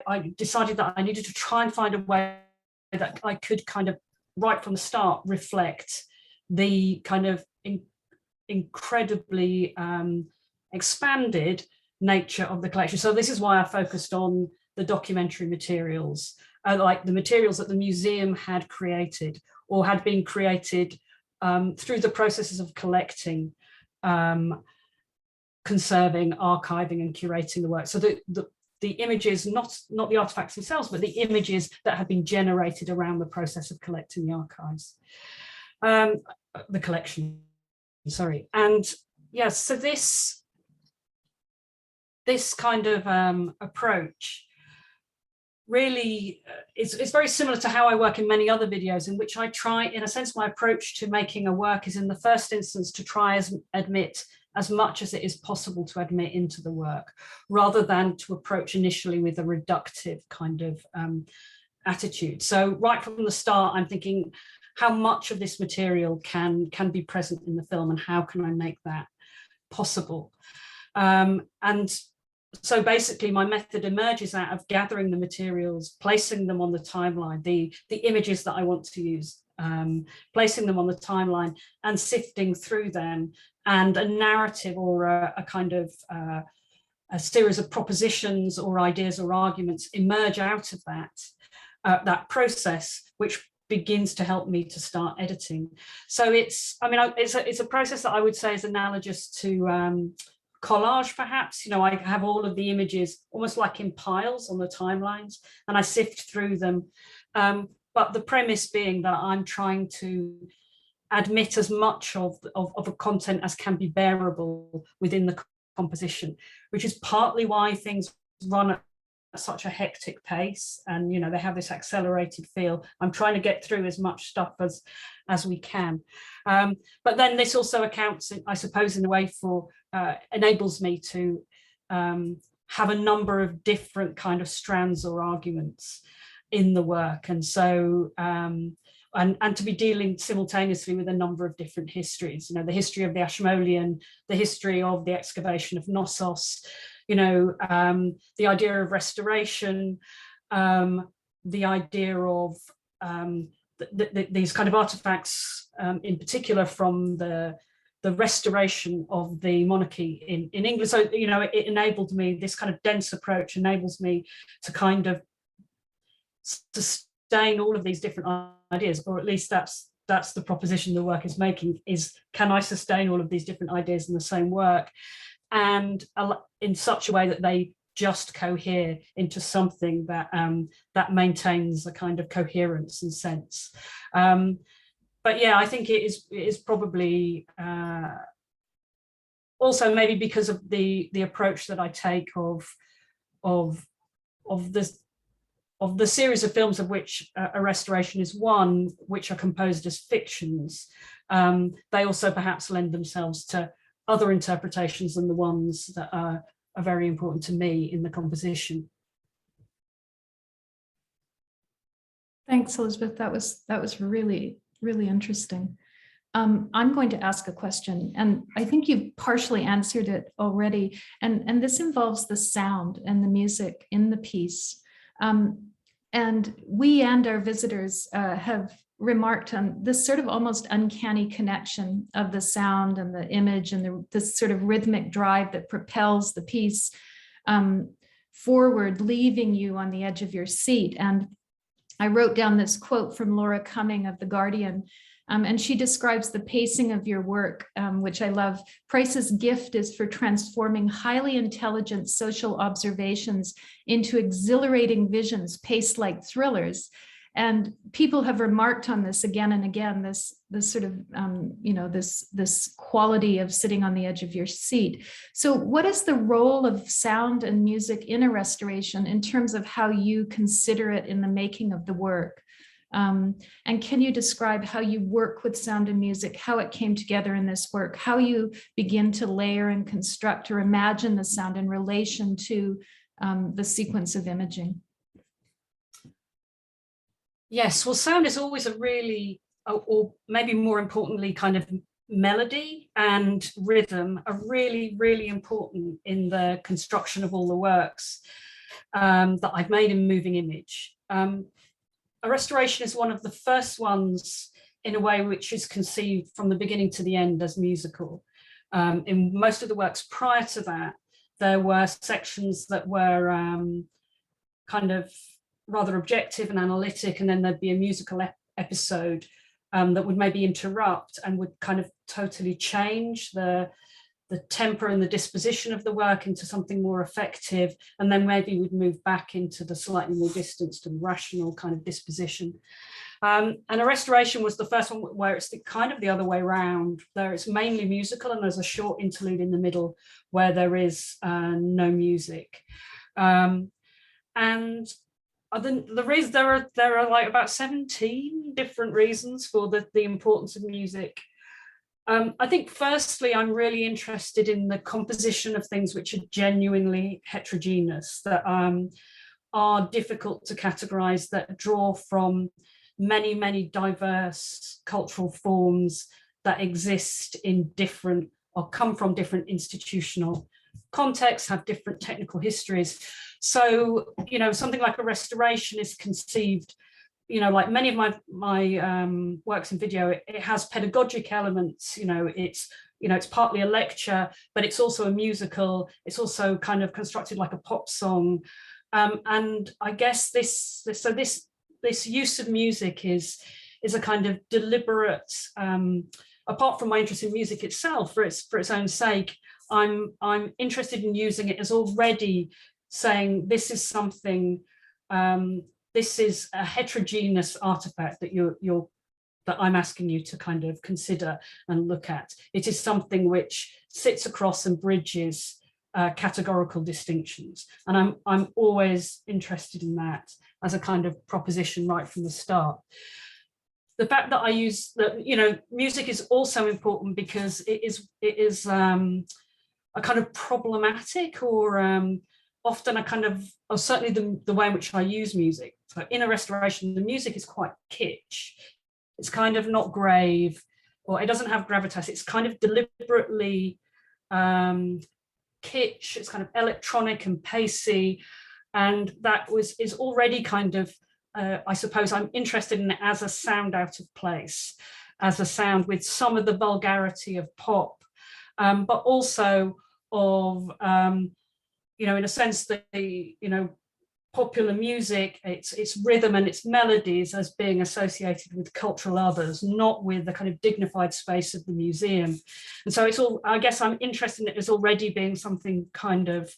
I decided that I needed to try and find a way that I could kind of right from the start reflect the kind of incredibly expanded nature of the collection. So this is why I focused on the documentary materials, like the materials that the museum had created or had been created through the processes of collecting, conserving, archiving, and curating the work. So the images, not the artifacts themselves, but the images that have been generated around the process of collecting the archives, the collection, sorry. And yes, so this kind of approach really is very similar to how I work in many other videos, in which I try, in a sense, my approach to making a work is in the first instance to try admit as much as it is possible to admit into the work, rather than to approach initially with a reductive kind of attitude. So right from the start, I'm thinking, how much of this material can be present in the film, and how can I make that possible? And so basically my method emerges out of gathering the materials, placing them on the timeline, the images that I want to use, placing them on the timeline and sifting through them, and a narrative or a kind of a series of propositions or ideas or arguments emerge out of that process, which begins to help me to start editing. So it's a process that I would say is analogous to collage, perhaps. You know, I have all of the images almost like in piles on the timelines, and I sift through them. But the premise being that I'm trying to admit as much of a content as can be bearable within the composition, which is partly why things run at such a hectic pace, and you know, they have this accelerated feel. I'm trying to get through as much stuff as we can, but then this also accounts, I suppose, in a way for enables me to have a number of different kind of strands or arguments in the work, and so and to be dealing simultaneously with a number of different histories, you know, the history of the Ashmolean, the history of the excavation of Knossos, you know, the idea of restoration, the idea of these kind of artifacts, in particular from the restoration of the monarchy in England. So, you know, it enabled me, this kind of dense approach enables me to kind of sustain all of these different ideas, or at least that's the proposition the work is making, is can I sustain all of these different ideas in the same work, and in such a way that they just cohere into something that that maintains a kind of coherence and sense. But yeah, I think it is probably also maybe because of the approach that I take of the series of films, of which a restoration is one, which are composed as fictions. They also perhaps lend themselves to other interpretations than the ones that are very important to me in the composition. Thanks, Elizabeth. That was really, really interesting. I'm going to ask a question, and I think you partially answered it already. And this involves the sound and the music in the piece. And we and our visitors have remarked on this sort of almost uncanny connection of the sound and the image, and this sort of rhythmic drive that propels the piece forward, leaving you on the edge of your seat. And I wrote down this quote from Laura Cumming of The Guardian, and she describes the pacing of your work, which I love. Price's gift is for transforming highly intelligent social observations into exhilarating visions paced like thrillers. And people have remarked on this again and again, this sort of, you know, this quality of sitting on the edge of your seat. So what is the role of sound and music in a restoration in terms of how you consider it in the making of the work? And can you describe how you work with sound and music, how it came together in this work, how you begin to layer and construct or imagine the sound in relation to the sequence of imaging? Yes, well, sound is always a really, or maybe more importantly, kind of melody and rhythm are really, really important in the construction of all the works. that I've made in moving image. A restoration is one of the first ones in a way which is conceived from the beginning to the end as musical. In most of the works prior to that, there were sections that were kind of rather objective and analytic, and then there'd be a musical episode that would maybe interrupt and would kind of totally change the temper and the disposition of the work into something more effective, and then maybe we'd move back into the slightly more distanced and rational kind of disposition. And a restoration was the first one where it's kind of the other way around. There it's mainly musical, and there's a short interlude in the middle where there is no music. And the reason there are like about 17 different reasons for the importance of music. I think firstly, I'm really interested in the composition of things which are genuinely heterogeneous, that are difficult to categorize, that draw from many, many diverse cultural forms that exist in different or come from different institutional contexts, have different technical histories. So, you know, something like a restoration is conceived, you know, like many of my works in video, it has pedagogic elements. You know, it's partly a lecture, but it's also a musical. It's also kind of constructed like a pop song, and I guess this use of music is a kind of deliberate. Apart from my interest in music itself, for its own sake, I'm interested in using it as already saying this is something. This is a heterogeneous artifact that I'm asking you to kind of consider and look at. It is something which sits across and bridges categorical distinctions, and I'm always interested in that as a kind of proposition right from the start. The fact that I use that, you know, music is also important because it is a kind of problematic or often a kind of, or certainly the way in which I use music. So in a restoration, the music is quite kitsch. It's kind of not grave, or it doesn't have gravitas. It's kind of deliberately kitsch. It's kind of electronic and pacey. And that is already kind of, I suppose I'm interested in it as a sound out of place, as a sound with some of the vulgarity of pop, but also of, you know, in a sense, popular music, its rhythm and its melodies as being associated with cultural others, not with the kind of dignified space of the museum. And so it's all, I guess I'm interested in it as already being something kind of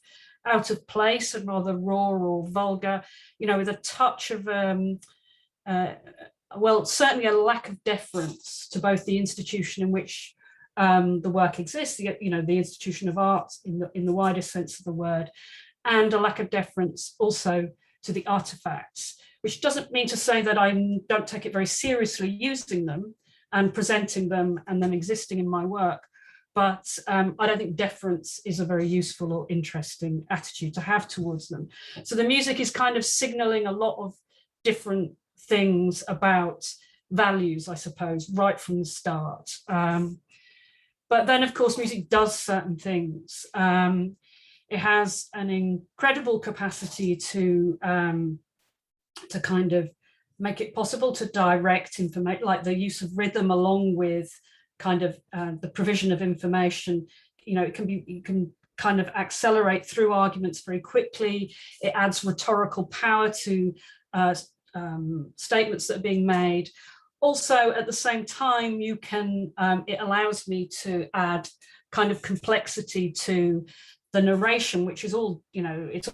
out of place and rather raw or vulgar, you know, with a touch of, well, certainly a lack of deference to both the institution in which the work exists, you know, the institution of art in the widest sense of the word, and a lack of deference also to the artifacts, which doesn't mean to say that I don't take it very seriously using them and presenting them and them existing in my work. But I don't think deference is a very useful or interesting attitude to have towards them. So the music is kind of signaling a lot of different things about values, I suppose, right from the start. But then, of course, music does certain things. It has an incredible capacity to kind of make it possible to direct information, like the use of rhythm along with kind of the provision of information. You know, you can kind of accelerate through arguments very quickly. It adds rhetorical power to statements that are being made. Also, at the same time, you can, it allows me to add kind of complexity to the narration, which is all, you know, it's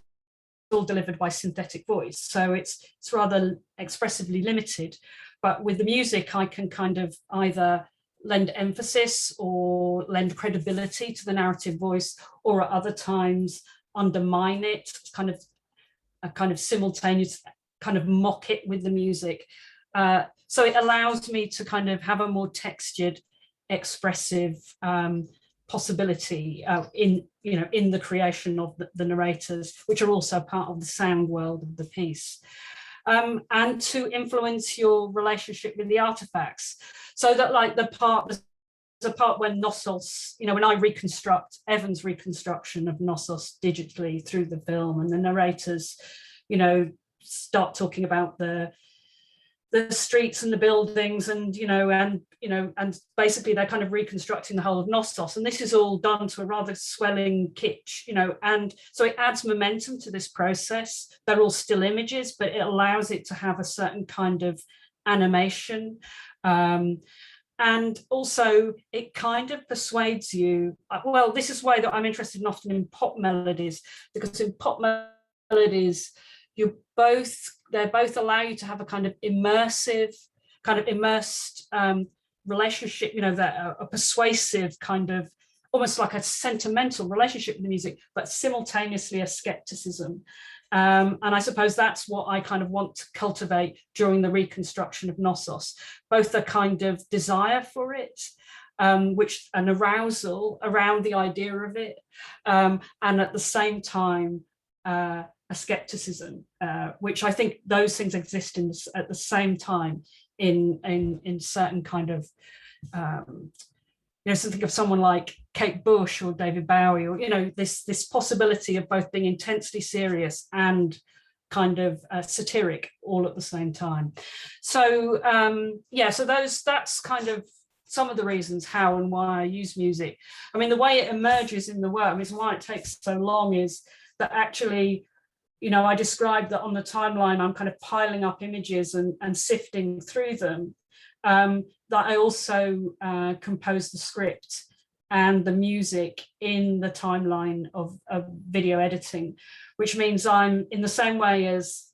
all delivered by synthetic voice. So it's rather expressively limited. But with the music, I can kind of either lend emphasis or lend credibility to the narrative voice, or at other times undermine it, kind of a kind of simultaneous kind of mock it with the music. So it allows me to kind of have a more textured, expressive possibility in the creation of the narrators, which are also part of the sound world of the piece, and to influence your relationship with the artifacts, so that like there's a part when Knossos, when I reconstruct Evan's reconstruction of Knossos digitally through the film, and the narrators, start talking about the streets and the buildings, and basically they're kind of reconstructing the whole of Knossos, and this is all done to a rather swelling kitsch, and so it adds momentum to this process. They're all still images, but it allows it to have a certain kind of animation, and also it kind of persuades you. Well, this is why that I'm interested in often in pop melodies, because in pop melodies they both allow you to have a kind of immersed relationship, a persuasive kind of, almost like a sentimental relationship with the music, but simultaneously a skepticism. And I suppose that's what I kind of want to cultivate during the reconstruction of Knossos, both a kind of desire for it, which an arousal around the idea of it, and at the same time, a skepticism, which I think those things exist at the same time in certain kind of, so think of someone like Kate Bush or David Bowie, or this possibility of both being intensely serious and kind of satiric all at the same time. So so that's kind of some of the reasons how and why I use music. I mean, the way it emerges in the work, I mean, why it takes so long is that actually, I described that on the timeline, I'm kind of piling up images and sifting through them. That I also compose the script and the music in the timeline of video editing, which means I'm in the same way as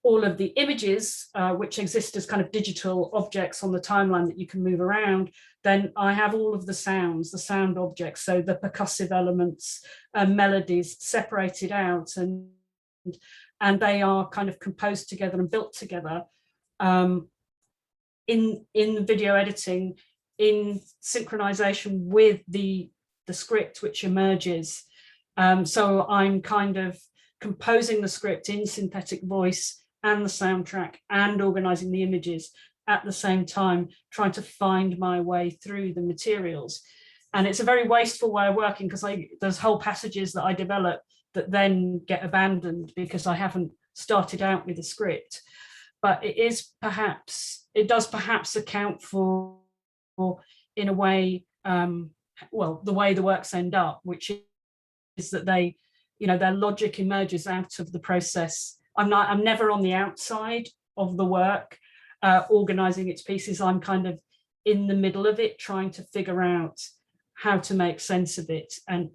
all of the images, which exist as kind of digital objects on the timeline that you can move around, then I have all of the sounds, the sound objects, so the percussive elements, melodies separated out, and they are kind of composed together and built together in video editing, in synchronization with the script which emerges. So I'm kind of composing the script in synthetic voice and the soundtrack and organizing the images at the same time, trying to find my way through the materials. And it's a very wasteful way of working, because there's whole passages that I develop that then get abandoned because I haven't started out with a script. But it does perhaps account for, in a way, the way the works end up, which is that their logic emerges out of the process. I'm never on the outside of the work, organizing its pieces. I'm kind of in the middle of it, trying to figure out how to make sense of it, and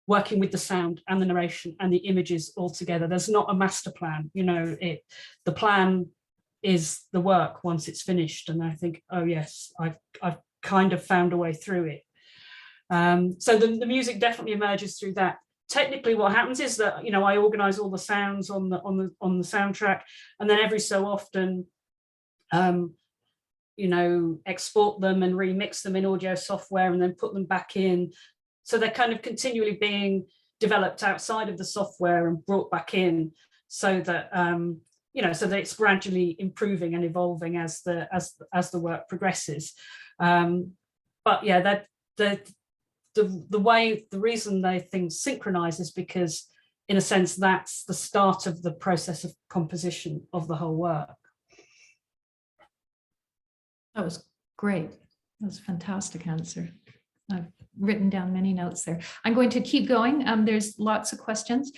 working with the sound and the narration and the images all together. There's not a master plan, the plan is the work once it's finished, and I think, oh yes, I've kind of found a way through it. So the music definitely emerges through that. Technically, what happens is that I organize all the sounds on the soundtrack, and then every so often export them and remix them in audio software and then put them back in. So they're kind of continually being developed outside of the software and brought back in, so that so that it's gradually improving and evolving as the work progresses. But yeah, the reason things synchronize is because, in a sense, that's the start of the process of composition of the whole work. That was great. That was a fantastic answer. I've written down many notes there. I'm going to keep going. There's lots of questions.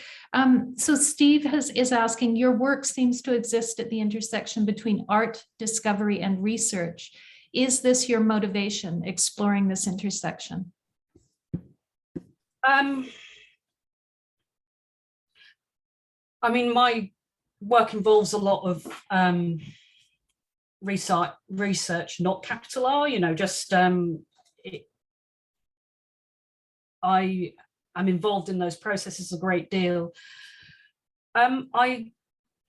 So Steve is asking, your work seems to exist at the intersection between art, discovery, and research. Is this your motivation, exploring this intersection? I mean, my work involves a lot of research, not capital R, just I am involved in those processes a great deal. I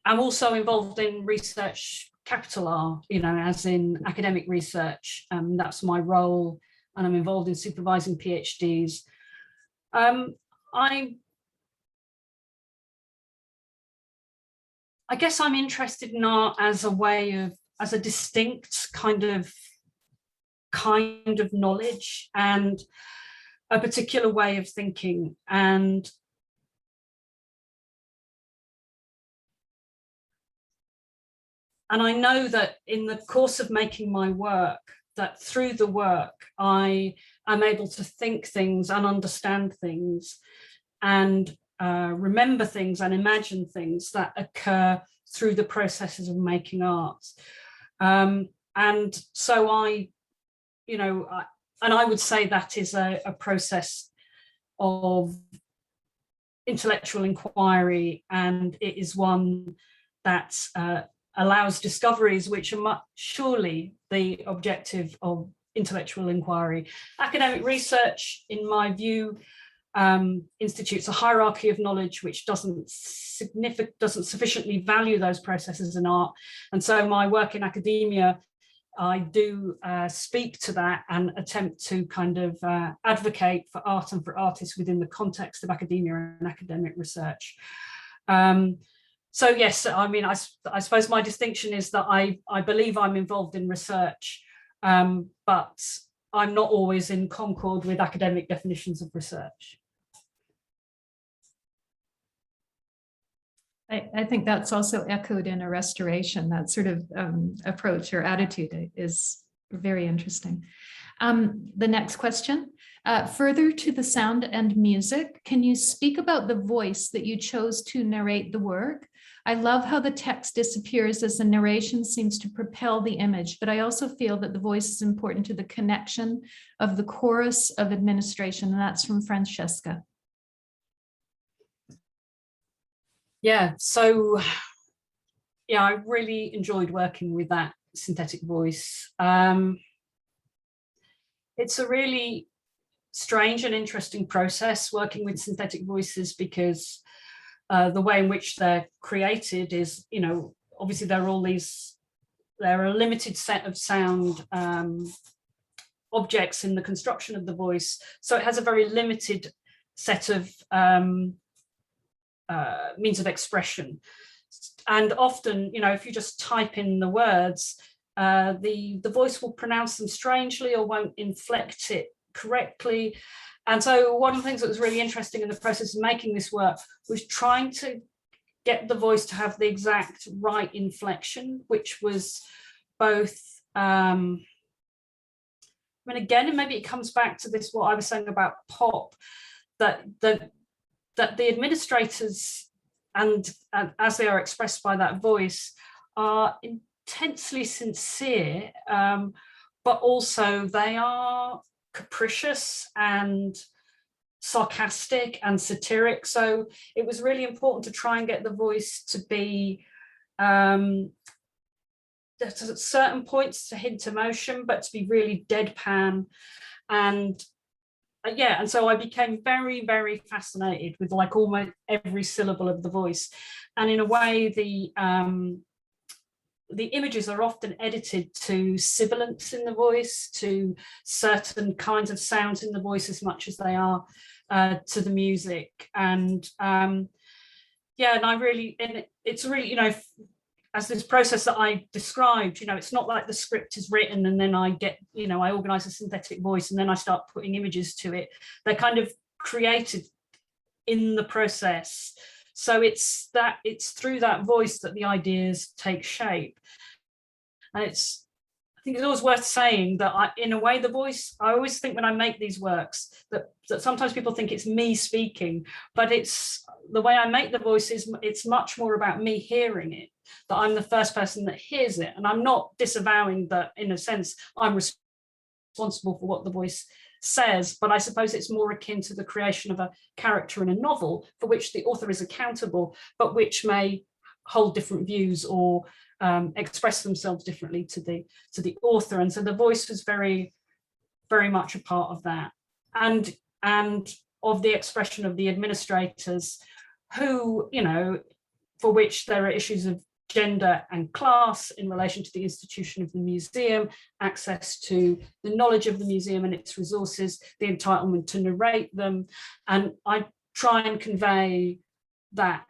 am also involved in research capital R, as in academic research. That's my role, and I'm involved in supervising PhDs. I guess I'm interested in art as a distinct kind of kind of knowledge and a particular way of thinking. And I know that in the course of making my work, that through the work, I am able to think things and understand things and remember things and imagine things that occur through the processes of making art. And so I would say that is a process of intellectual inquiry, and it is one that allows discoveries which are surely the objective of intellectual inquiry. Academic research, in my view, institutes a hierarchy of knowledge which doesn't sufficiently value those processes in art. And so my work in academia, I do speak to that and attempt to kind of advocate for art and for artists within the context of academia and academic research. So yes, I mean, I suppose my distinction is that I believe I'm involved in research, but I'm not always in concord with academic definitions of research. I think that's also echoed in a restoration. That sort of approach or attitude is very interesting. The next question, further to the sound and music, can you speak about the voice that you chose to narrate the work? I love how the text disappears as the narration seems to propel the image, but I also feel that the voice is important to the connection of the chorus of administration, and that's from Francesca. Yeah, so yeah, I really enjoyed working with that synthetic voice. It's a really strange and interesting process working with synthetic voices, because the way in which they're created is, obviously there are a limited set of sound objects in the construction of the voice. So it has a very limited set of means of expression. And often, if you just type in the words, the voice will pronounce them strangely or won't inflect it correctly. And so one of the things that was really interesting in the process of making this work was trying to get the voice to have the exact right inflection, which was both, again, and maybe it comes back to this, what I was saying about pop, that the administrators, and as they are expressed by that voice, are intensely sincere, but also they are capricious and sarcastic and satiric. So it was really important to try and get the voice to be at certain points to hint emotion, but to be really deadpan. And yeah, and so I became very, very fascinated with like almost every syllable of the voice. And in a way, the images are often edited to sibilance in the voice, to certain kinds of sounds in the voice as much as they are to the music. And yeah, and it's really, as this process that I described, it's not like the script is written and then I get, I organize a synthetic voice and then I start putting images to it. They're kind of created in the process. So it's through that voice that the ideas take shape. And I think it's always worth saying that in a way, the voice, I always think when I make these works that sometimes people think it's me speaking, but it's the way I make the voice it's much more about me hearing it, that I'm the first person that hears it. And I'm not disavowing that, in a sense, I'm responsible for what the voice says, but I suppose it's more akin to the creation of a character in a novel for which the author is accountable, but which may hold different views or express themselves differently to the author. And so the voice was very, very much a part of that, and of the expression of the administrators, who, for which there are issues of gender and class in relation to the institution of the museum, access to the knowledge of the museum and its resources, the entitlement to narrate them. And I try and convey that,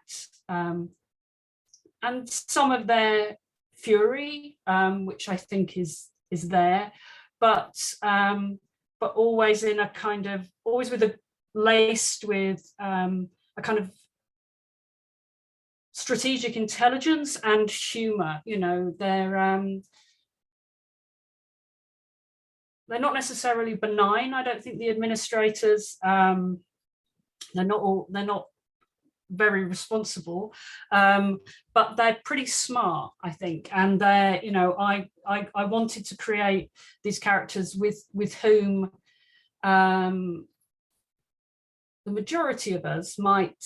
and some of their fury, which I think is there, but always in a kind of, always with laced with a kind of strategic intelligence and humor. You know, they're not necessarily benign. I don't think the administrators, they're not very responsible, but they're pretty smart, I think. And they're, you know, I wanted to create these characters with whom the majority of us might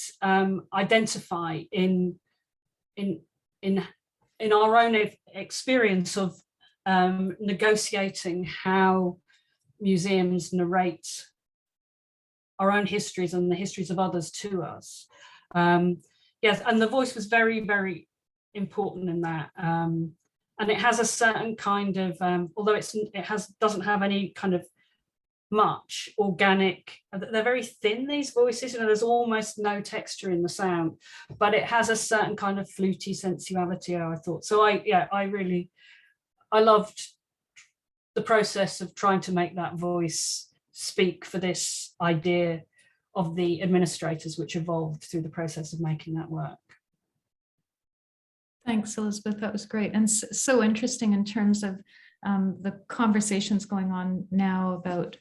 identify in our own experience of negotiating how museums narrate our own histories and the histories of others to us. Yes, and the voice was very, very important in that. And it has a certain kind of, although doesn't have any kind of much organic, they're very thin, these voices, you know, there's almost no texture in the sound, but it has a certain kind of fluty sensuality, I thought. So I loved the process of trying to make that voice speak for this idea of the administrators, which evolved through the process of making that work. Thanks, Elizabeth. That was great. And so interesting in terms of the conversations going on now about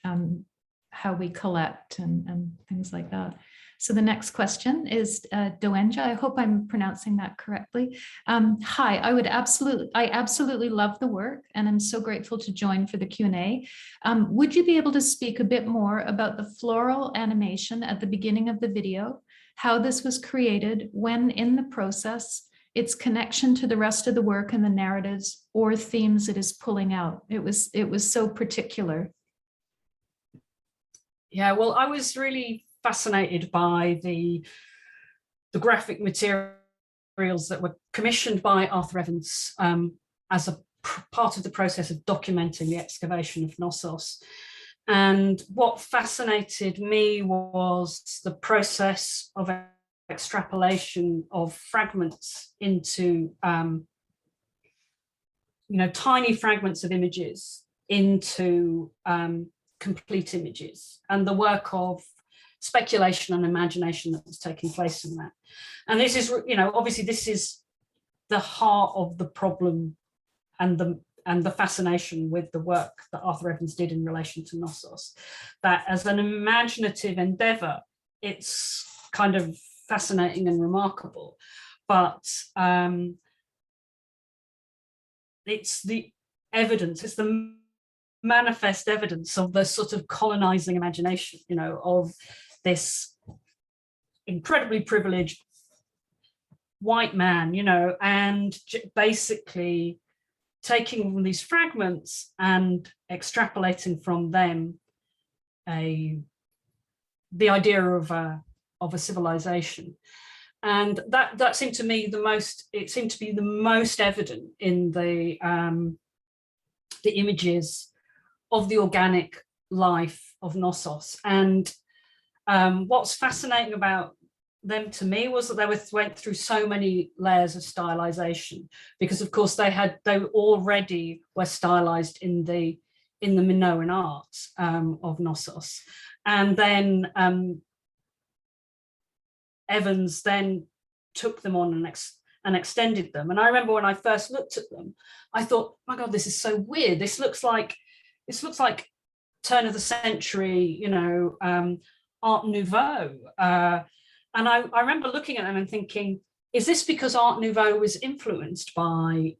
how we collect and things like that. So the next question is Doenja. I hope I'm pronouncing that correctly. Hi, I absolutely love the work, and I'm so grateful to join for the Q&A. Would you be able to speak a bit more about the floral animation at the beginning of the video, how this was created, when in the process, its connection to the rest of the work and the narratives or themes it is pulling out? It was so particular. Yeah, well, I was really fascinated by the graphic materials that were commissioned by Arthur Evans as a part of the process of documenting the excavation of Knossos. And what fascinated me was the process of extrapolation of fragments into, you know, tiny fragments of images into complete images, and the work of speculation and imagination that was taking place in that. And this is, you know, obviously this is the heart of the problem and the fascination with the work that Arthur Evans did in relation to Knossos, that as an imaginative endeavor, it's kind of fascinating and remarkable, but it's the evidence, it's the manifest evidence of the sort of colonizing imagination, you know, of this incredibly privileged white man, you know, and basically taking these fragments and extrapolating from them the idea of a civilization. And that seemed to me it seemed to be the most evident in the images of the organic life of Knossos. And what's fascinating about them to me was that they went through so many layers of stylization, because of course they already were stylized in the Minoan art of Knossos. And then Evans then took them on and extended them. And I remember when I first looked at them, I thought, my God, this is so weird. This looks like turn of the century, you know, Art Nouveau. And I remember looking at them and thinking, is this because Art Nouveau was influenced by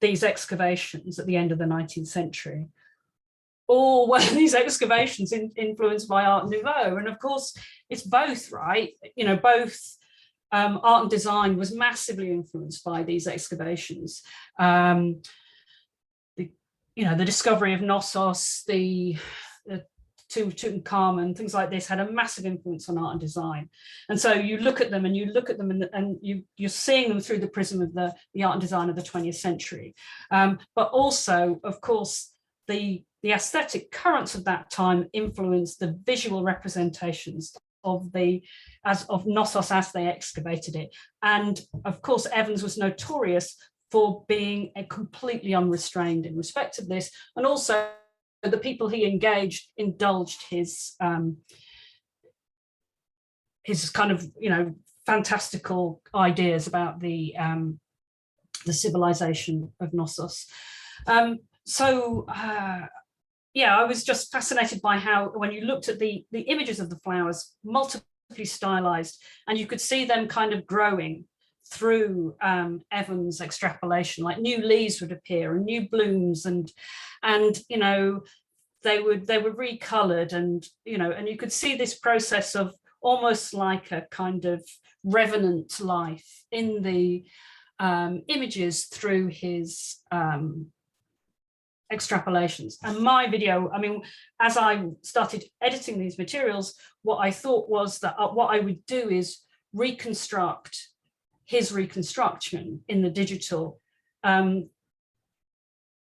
these excavations at the end of the 19th century? Or were these excavations influenced by Art Nouveau? And of course, it's both, right? You know, both art and design was massively influenced by these excavations. You know, the discovery of Knossos, the Tutankhamun, things like this had a massive influence on art and design. And so you look at them and you're seeing them through the prism of the art and design of the 20th century. But also, of course, the aesthetic currents of that time influenced the visual representations of Knossos as they excavated it. And of course, Evans was notorious for being completely unrestrained in respect of this, and also the people he engaged indulged his kind of, fantastical ideas about the civilization of Knossos. Yeah, I was just fascinated by how, when you looked at the images of the flowers, multiply stylized, and you could see them kind of growing through Evans' extrapolation, like new leaves would appear and new blooms, and they were recolored, and and you could see this process of almost like a kind of revenant life in the images through his extrapolations. And my video, I mean, as I started editing these materials, what I thought was that what I would do is reconstruct his reconstruction in the digital,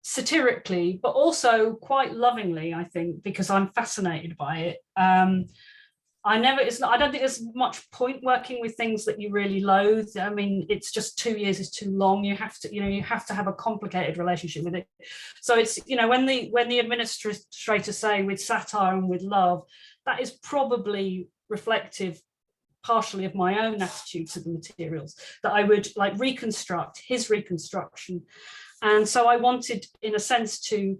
satirically, but also quite lovingly, I think, because I'm fascinated by it. I don't think there's much point working with things that you really loathe. I mean, it's just 2 years is too long. You have to have a complicated relationship with it. So it's, when the administrators say with satire and with love, that is probably reflective partially of my own attitude to the materials, that I would like reconstruct his reconstruction. And so I wanted, in a sense, to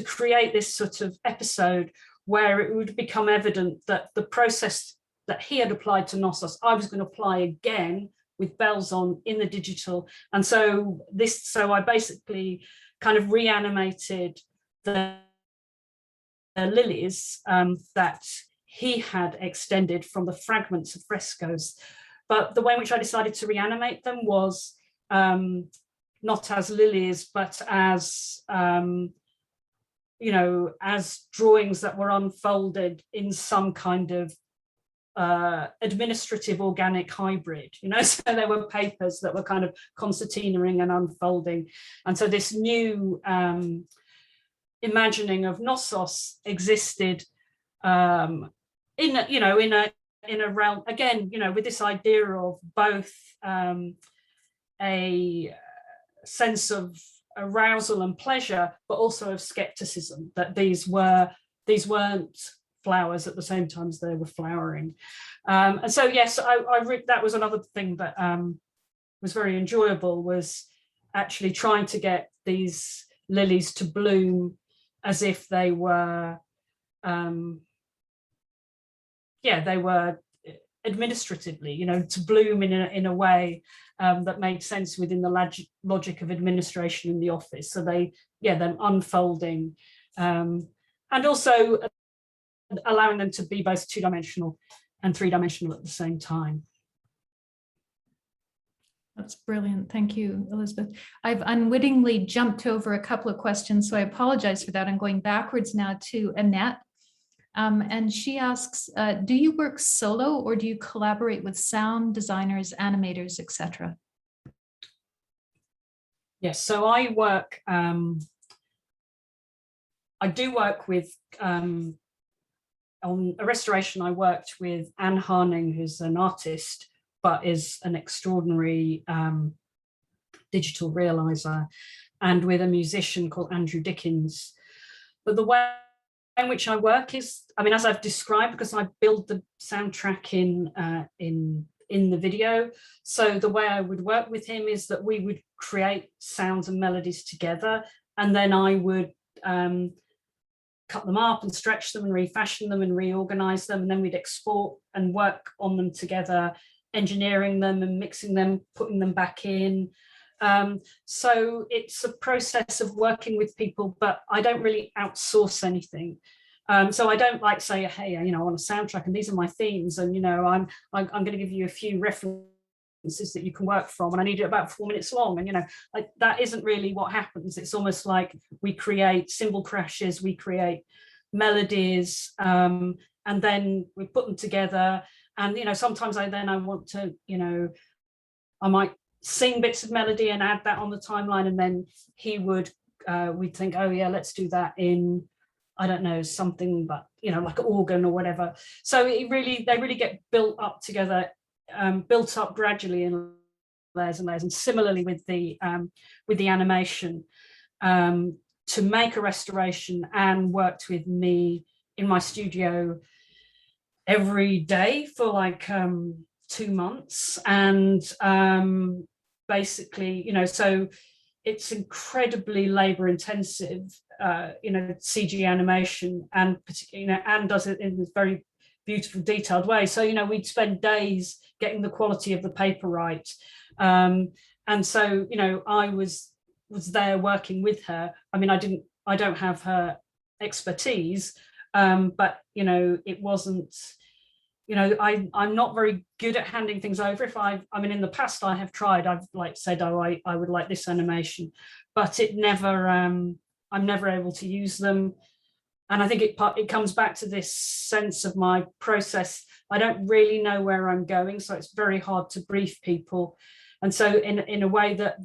create this sort of episode where it would become evident that the process that he had applied to Knossos, I was going to apply again with bells on in the digital. And so I basically kind of reanimated the lilies that he had extended from the fragments of frescoes. But the way in which I decided to reanimate them was not as lilies, but as as drawings that were unfolded in some kind of administrative organic hybrid, so there were papers that were kind of concertinaing and unfolding. And so this new imagining of Knossos existed in a realm, again, with this idea of both a sense of arousal and pleasure, but also of skepticism, that these weren't flowers at the same time as they were flowering. And so, yes, that was another thing that was very enjoyable, was actually trying to get these lilies to bloom as if they were, they were administratively, to bloom in a way that made sense within the logic of administration in the office. So them unfolding, and also allowing them to be both two-dimensional and three-dimensional at the same time. That's brilliant. Thank you, Elizabeth. I've unwittingly jumped over a couple of questions, so I apologize for that. I'm going backwards now to Annette. And she asks, do you work solo or do you collaborate with sound designers, animators, etc.? Yes, so I do work with, on a restoration, I worked with Anne Harning, who's an artist, but is an extraordinary digital realizer, and with a musician called Andrew Dickens. But the way in which I work is, I mean, as I've described, because I build the soundtrack in the video. So the way I would work with him is that we would create sounds and melodies together, and then I would cut them up and stretch them and refashion them and reorganize them, and then we'd export and work on them together, engineering them and mixing them, putting them back in. So it's a process of working with people, but I don't really outsource anything. So I don't like say, hey, I want a soundtrack and these are my themes, and I'm going to give you a few references that you can work from, and I need it about 4 minutes long, and like, that isn't really what happens. It's almost like we create cymbal crashes, we create melodies, and then we put them together. And sometimes I want to, I might sing bits of melody and add that on the timeline, and then he would we'd think, oh yeah, let's do that in, I don't know, something, but like an organ or whatever. So they really get built up together, built up gradually in layers and layers. And similarly with the animation, to make a restoration and worked with me in my studio every day for like 2 months. And basically, you know, so it's incredibly labor intensive, you know, CG animation, and particularly, you know, Anne does it in this very beautiful, detailed way. So, you know, we'd spend days getting the quality of the paper right. And so, you know, I was there working with her. I mean, I don't have her expertise, but, you know, it wasn't, you know, I'm not very good at handing things over. I mean, in the past I have tried, I've like said, oh, I would like this animation, but it never, I'm never able to use them. And I think it comes back to this sense of my process. I don't really know where I'm going, so it's very hard to brief people. And so in a way that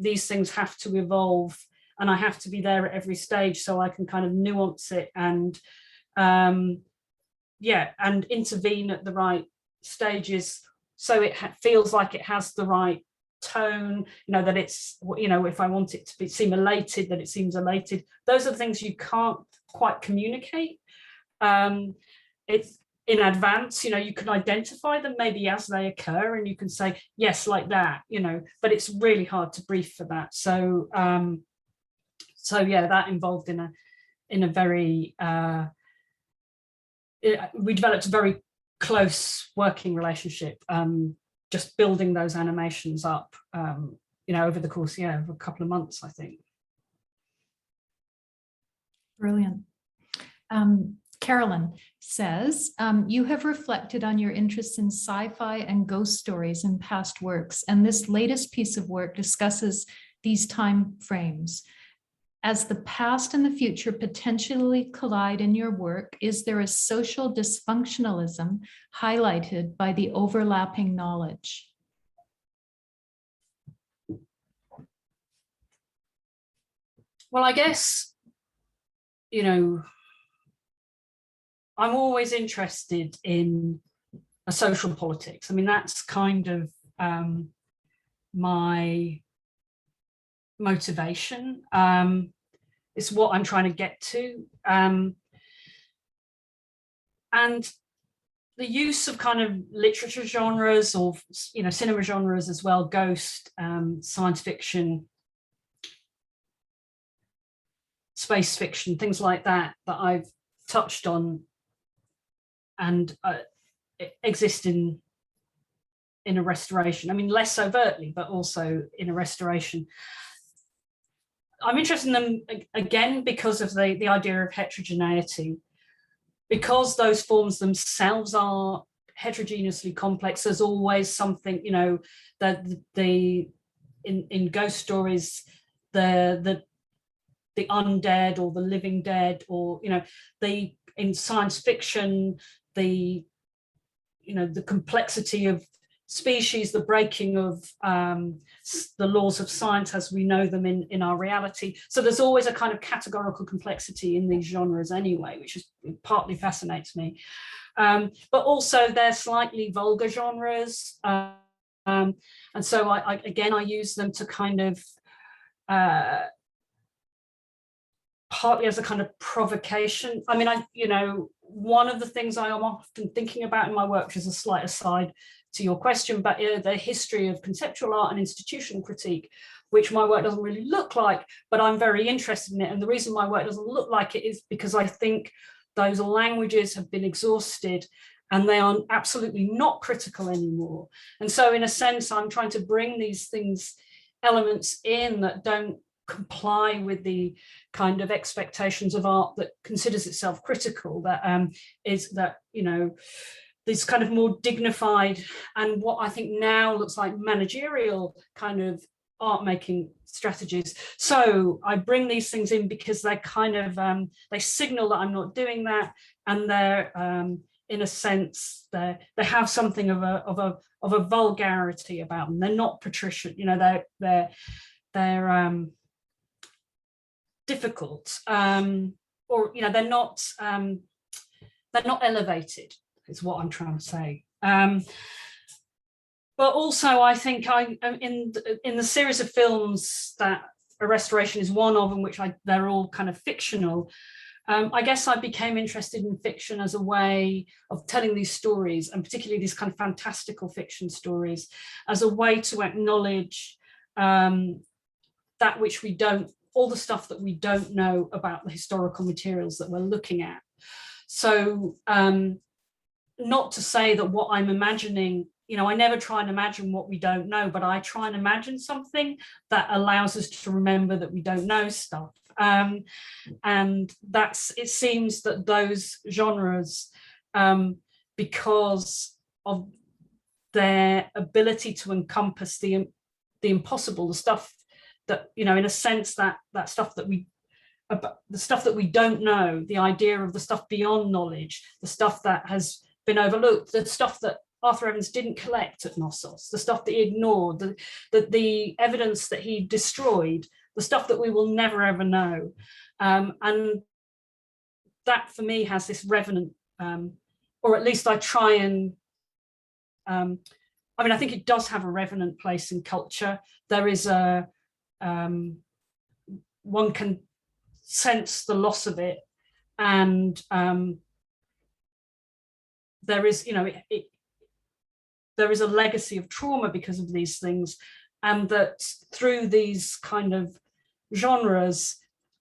these things have to evolve, and I have to be there at every stage so I can kind of nuance it and yeah, and intervene at the right stages so it feels like it has the right tone, you know, that it's, you know, if I want it to seem elated, that it seems elated. Those are the things you can't quite communicate. It's in advance, you know, you can identify them maybe as they occur and you can say, yes, like that, you know, but it's really hard to brief for that. So, so yeah, that involved in a very, we developed a very close working relationship, just building those animations up, you know, over the course, yeah, of a couple of months, I think. Brilliant. Carolyn says, you have reflected on your interests in sci-fi and ghost stories in past works, and this latest piece of work discusses these time frames. As the past and the future potentially collide in your work, is there a social dysfunctionalism highlighted by the overlapping knowledge? Well, I guess, you know, I'm always interested in a social politics. I mean, that's kind of my motivation. It's what I'm trying to get to. And the use of kind of literature genres or, you know, cinema genres as well, ghost, science fiction, space fiction, things like that, that I've touched on and exist in a restoration. I mean, less overtly, but also in a restoration. I'm interested in them again because of the idea of heterogeneity, because those forms themselves are heterogeneously complex. There's always something, you know, that in ghost stories, the undead or the living dead, or, you know, in science fiction, you know, the complexity of species, the breaking of the laws of science as we know them in our reality. So there's always a kind of categorical complexity in these genres anyway, which is partly fascinates me. But also they're slightly vulgar genres. And so I use them to kind of partly as a kind of provocation. I mean, you know, one of the things I am often thinking about in my work, which is a slight aside to your question, but the history of conceptual art and institutional critique, which my work doesn't really look like, but I'm very interested in it. And the reason my work doesn't look like it is because I think those languages have been exhausted and they are absolutely not critical anymore. And so in a sense, I'm trying to bring these elements in that don't comply with the kind of expectations of art that considers itself critical, that is that, you know, this kind of more dignified and what I think now looks like managerial kind of art making strategies. So I bring these things in because they kind of they signal that I'm not doing that, and they're in a sense they have something of a vulgarity about them. They're not patrician, you know, they're difficult, or, you know, they're not elevated, is what I'm trying to say. But also I think in the series of films that a restoration is one of, in which they're all kind of fictional. I guess I became interested in fiction as a way of telling these stories, and particularly these kind of fantastical fiction stories, as a way to acknowledge that which we don't, all the stuff that we don't know about the historical materials that we're looking at. So not to say that what I'm imagining, you know, I never try and imagine what we don't know, but I try and imagine something that allows us to remember that we don't know stuff. And it seems that those genres, because of their ability to encompass the impossible, the stuff that, you know, in a sense, that stuff that the stuff that we don't know, the idea of the stuff beyond knowledge, the stuff that has been overlooked, the stuff that Arthur Evans didn't collect at Knossos, the stuff that he ignored, the evidence that he destroyed, the stuff that we will never ever know. And that for me has this revenant, or at least I try and, I mean, I think it does have a revenant place in culture. There is one can sense the loss of it, and there is, you know, there is a legacy of trauma because of these things, and that through these kind of genres,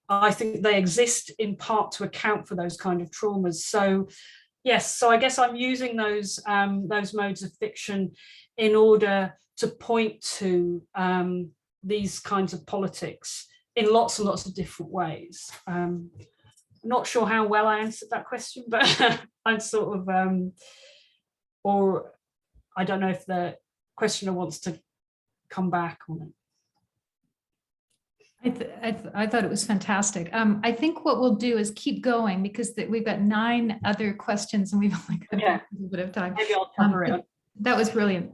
I think they exist in part to account for those kind of traumas. So yes, so I guess I'm using those modes of fiction in order to point to these kinds of politics in lots and lots of different ways. I'm not sure how well I answered that question, but I'm sort of, or I don't know if the questioner wants to come back on it. I thought it was fantastic. I think what we'll do is keep going, because we've got 9 other questions and we've only got a little bit of time. Maybe I'll cover it. That was brilliant.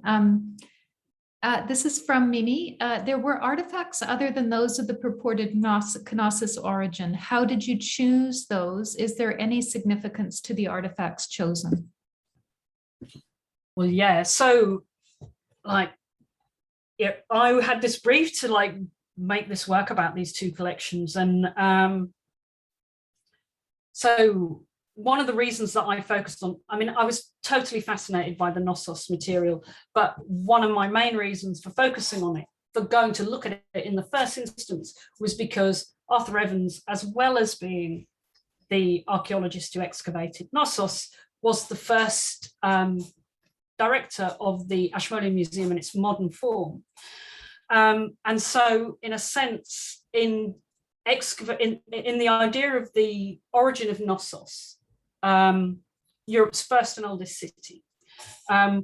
This is from Mimi. There were artifacts other than those of the purported Knossos origin. How did you choose those? Is there any significance to the artifacts chosen? Well, yeah. So, like, yeah, I had this brief to like make this work about these 2 collections, and so one of the reasons that I focused on, I mean, I was totally fascinated by the Knossos material, but one of my main reasons for focusing on it, for going to look at it in the first instance, was because Arthur Evans, as well as being the archaeologist who excavated Knossos, was the first director of the Ashmolean Museum in its modern form. And so, in a sense, in the idea of the origin of Knossos, Europe's first and oldest city, there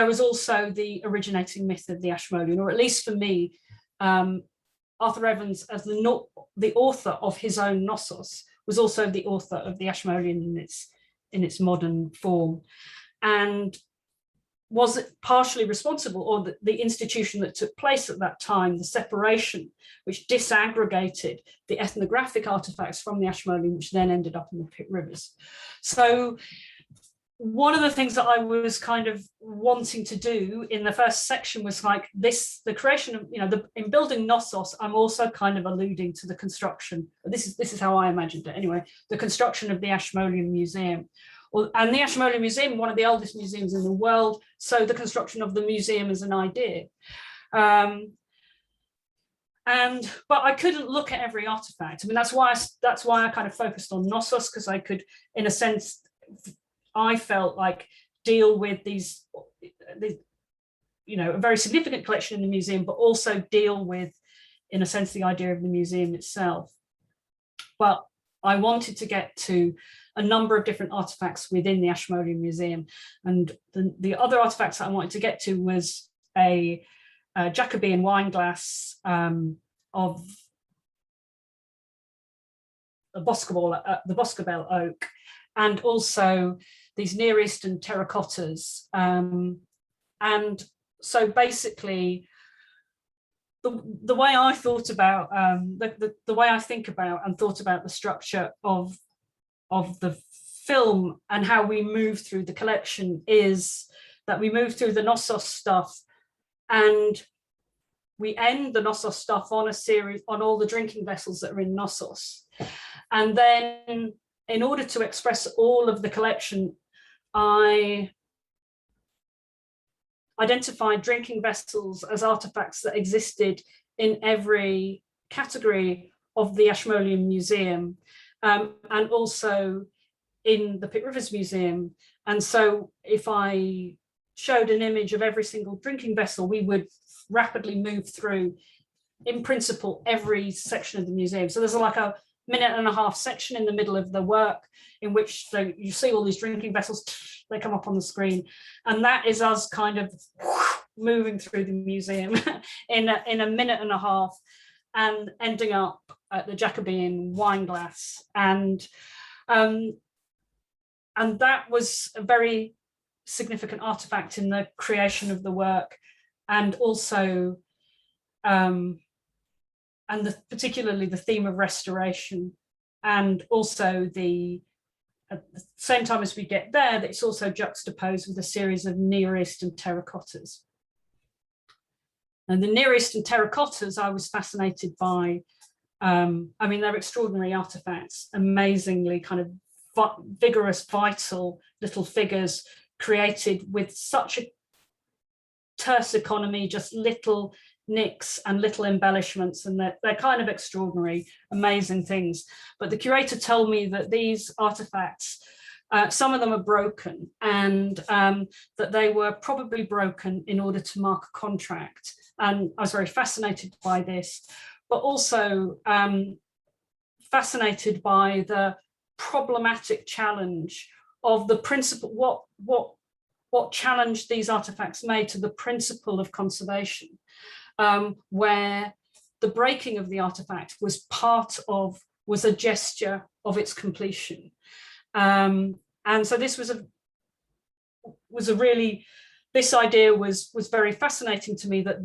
was also the originating myth of the Ashmolean, or at least for me, Arthur Evans, as the author of his own Knossos, was also the author of the Ashmolean in its modern form, and was partially responsible, or the institution that took place at that time, the separation, which disaggregated the ethnographic artifacts from the Ashmolean, which then ended up in the Pitt rivers. So one of the things that I was kind of wanting to do in the first section was like this, the creation of, you know, in building Knossos, I'm also kind of alluding to the construction, this is how I imagined it anyway, the construction of the Ashmolean Museum. And the Ashmolean Museum, one of the oldest museums in the world, so the construction of the museum as an idea. But I couldn't look at every artifact. I mean, that's why I kind of focused on Knossos, because I could, in a sense, I felt like deal with these, you know, a very significant collection in the museum, but also deal with, in a sense, the idea of the museum itself. But I wanted to get to a number of different artifacts within the Ashmolean Museum. And the other artifacts that I wanted to get to was a Jacobean wine glass of the Boscobel oak, and also these Near Eastern terracottas. And so basically, the way I thought about, the way I think about and thought about the structure of the film and how we move through the collection is that we move through the Knossos stuff, and we end the Knossos stuff on a series on all the drinking vessels that are in Knossos. And then in order to express all of the collection, I identified drinking vessels as artifacts that existed in every category of the Ashmolean Museum, and also in the Pitt Rivers Museum. And so if I showed an image of every single drinking vessel, we would rapidly move through, in principle, every section of the museum. So there's like a 1.5-minute section in the middle of the work in which you see all these drinking vessels, they come up on the screen. And that is us kind of moving through the museum in a 1.5 minutes and ending up at the Jacobean wine glass. And that was a very significant artifact in the creation of the work, and also particularly the theme of restoration, and also at the same time as we get there, that it's also juxtaposed with a series of Near Eastern terracottas. And the Near Eastern terracottas I was fascinated by. I mean, they're extraordinary artifacts, amazingly kind of vigorous, vital little figures created with such a terse economy, just little nicks and little embellishments, and they're kind of extraordinary, amazing things. But the curator told me that these artifacts, some of them are broken, and that they were probably broken in order to mark a contract. And I was very fascinated by this, but also fascinated by the problematic challenge of the principle, what challenge these artifacts made to the principle of conservation, where the breaking of the artifact was a gesture of its completion. And so this was a really, this idea was very fascinating to me, that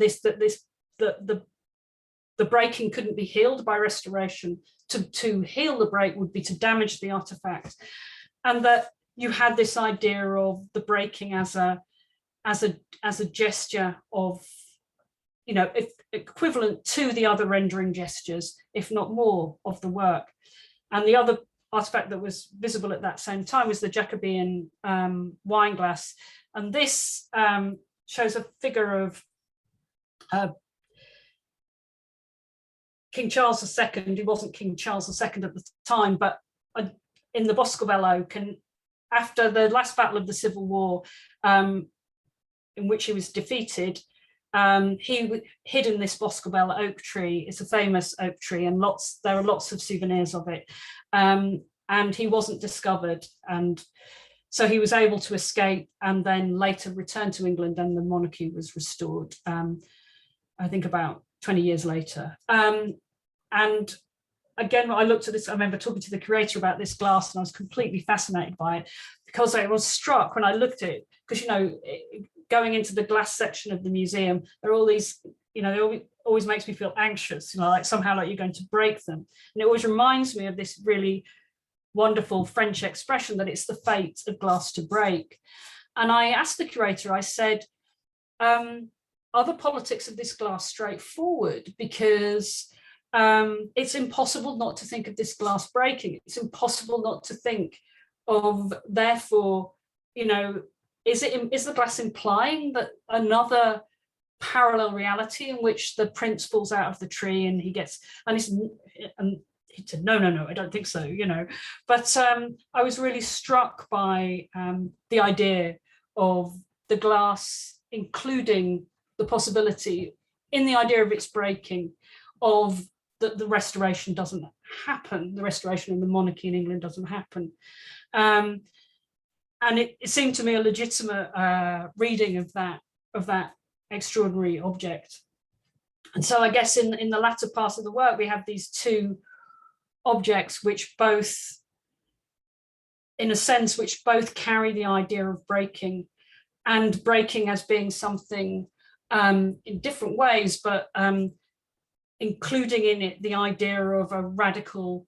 the breaking couldn't be healed by restoration. To heal the break would be to damage the artifact, and that you had this idea of the breaking as a gesture of, you know, equivalent to the other rendering gestures, if not more, of the work. And the other artifact that was visible at that same time was the Jacobean wine glass, and this shows a figure of King Charles II. He wasn't King Charles II at the time, but in the Boscobello, after the last battle of the Civil War, in which he was defeated, he hid in this Boscobello oak tree. It's a famous oak tree, and there are lots of souvenirs of it. And he wasn't discovered, and so he was able to escape, and then later return to England, and the monarchy was restored, I think about 20 years later. And again, when I looked at this, I remember talking to the curator about this glass, and I was completely fascinated by it, because I was struck when I looked at it, because, you know, going into the glass section of the museum, there are all these, you know, it always makes me feel anxious, you know, like somehow like you're going to break them. And it always reminds me of this really wonderful French expression that it's the fate of glass to break. And I asked the curator, I said, are the politics of this glass straightforward? Because it's impossible not to think of this glass breaking. It's impossible not to think of, therefore, you know, is the glass implying that another parallel reality in which the prince falls out of the tree and he gets, and he said, no, I don't think so, you know. But I was really struck by the idea of the glass including the possibility, in the idea of its breaking, of that the restoration doesn't happen, the restoration of the monarchy in England doesn't happen. And it seemed to me a legitimate reading of that extraordinary object. And so I guess in the latter part of the work, we have these two objects which both, in a sense, which both carry the idea of breaking, and breaking as being something in different ways, but including in it the idea of a radical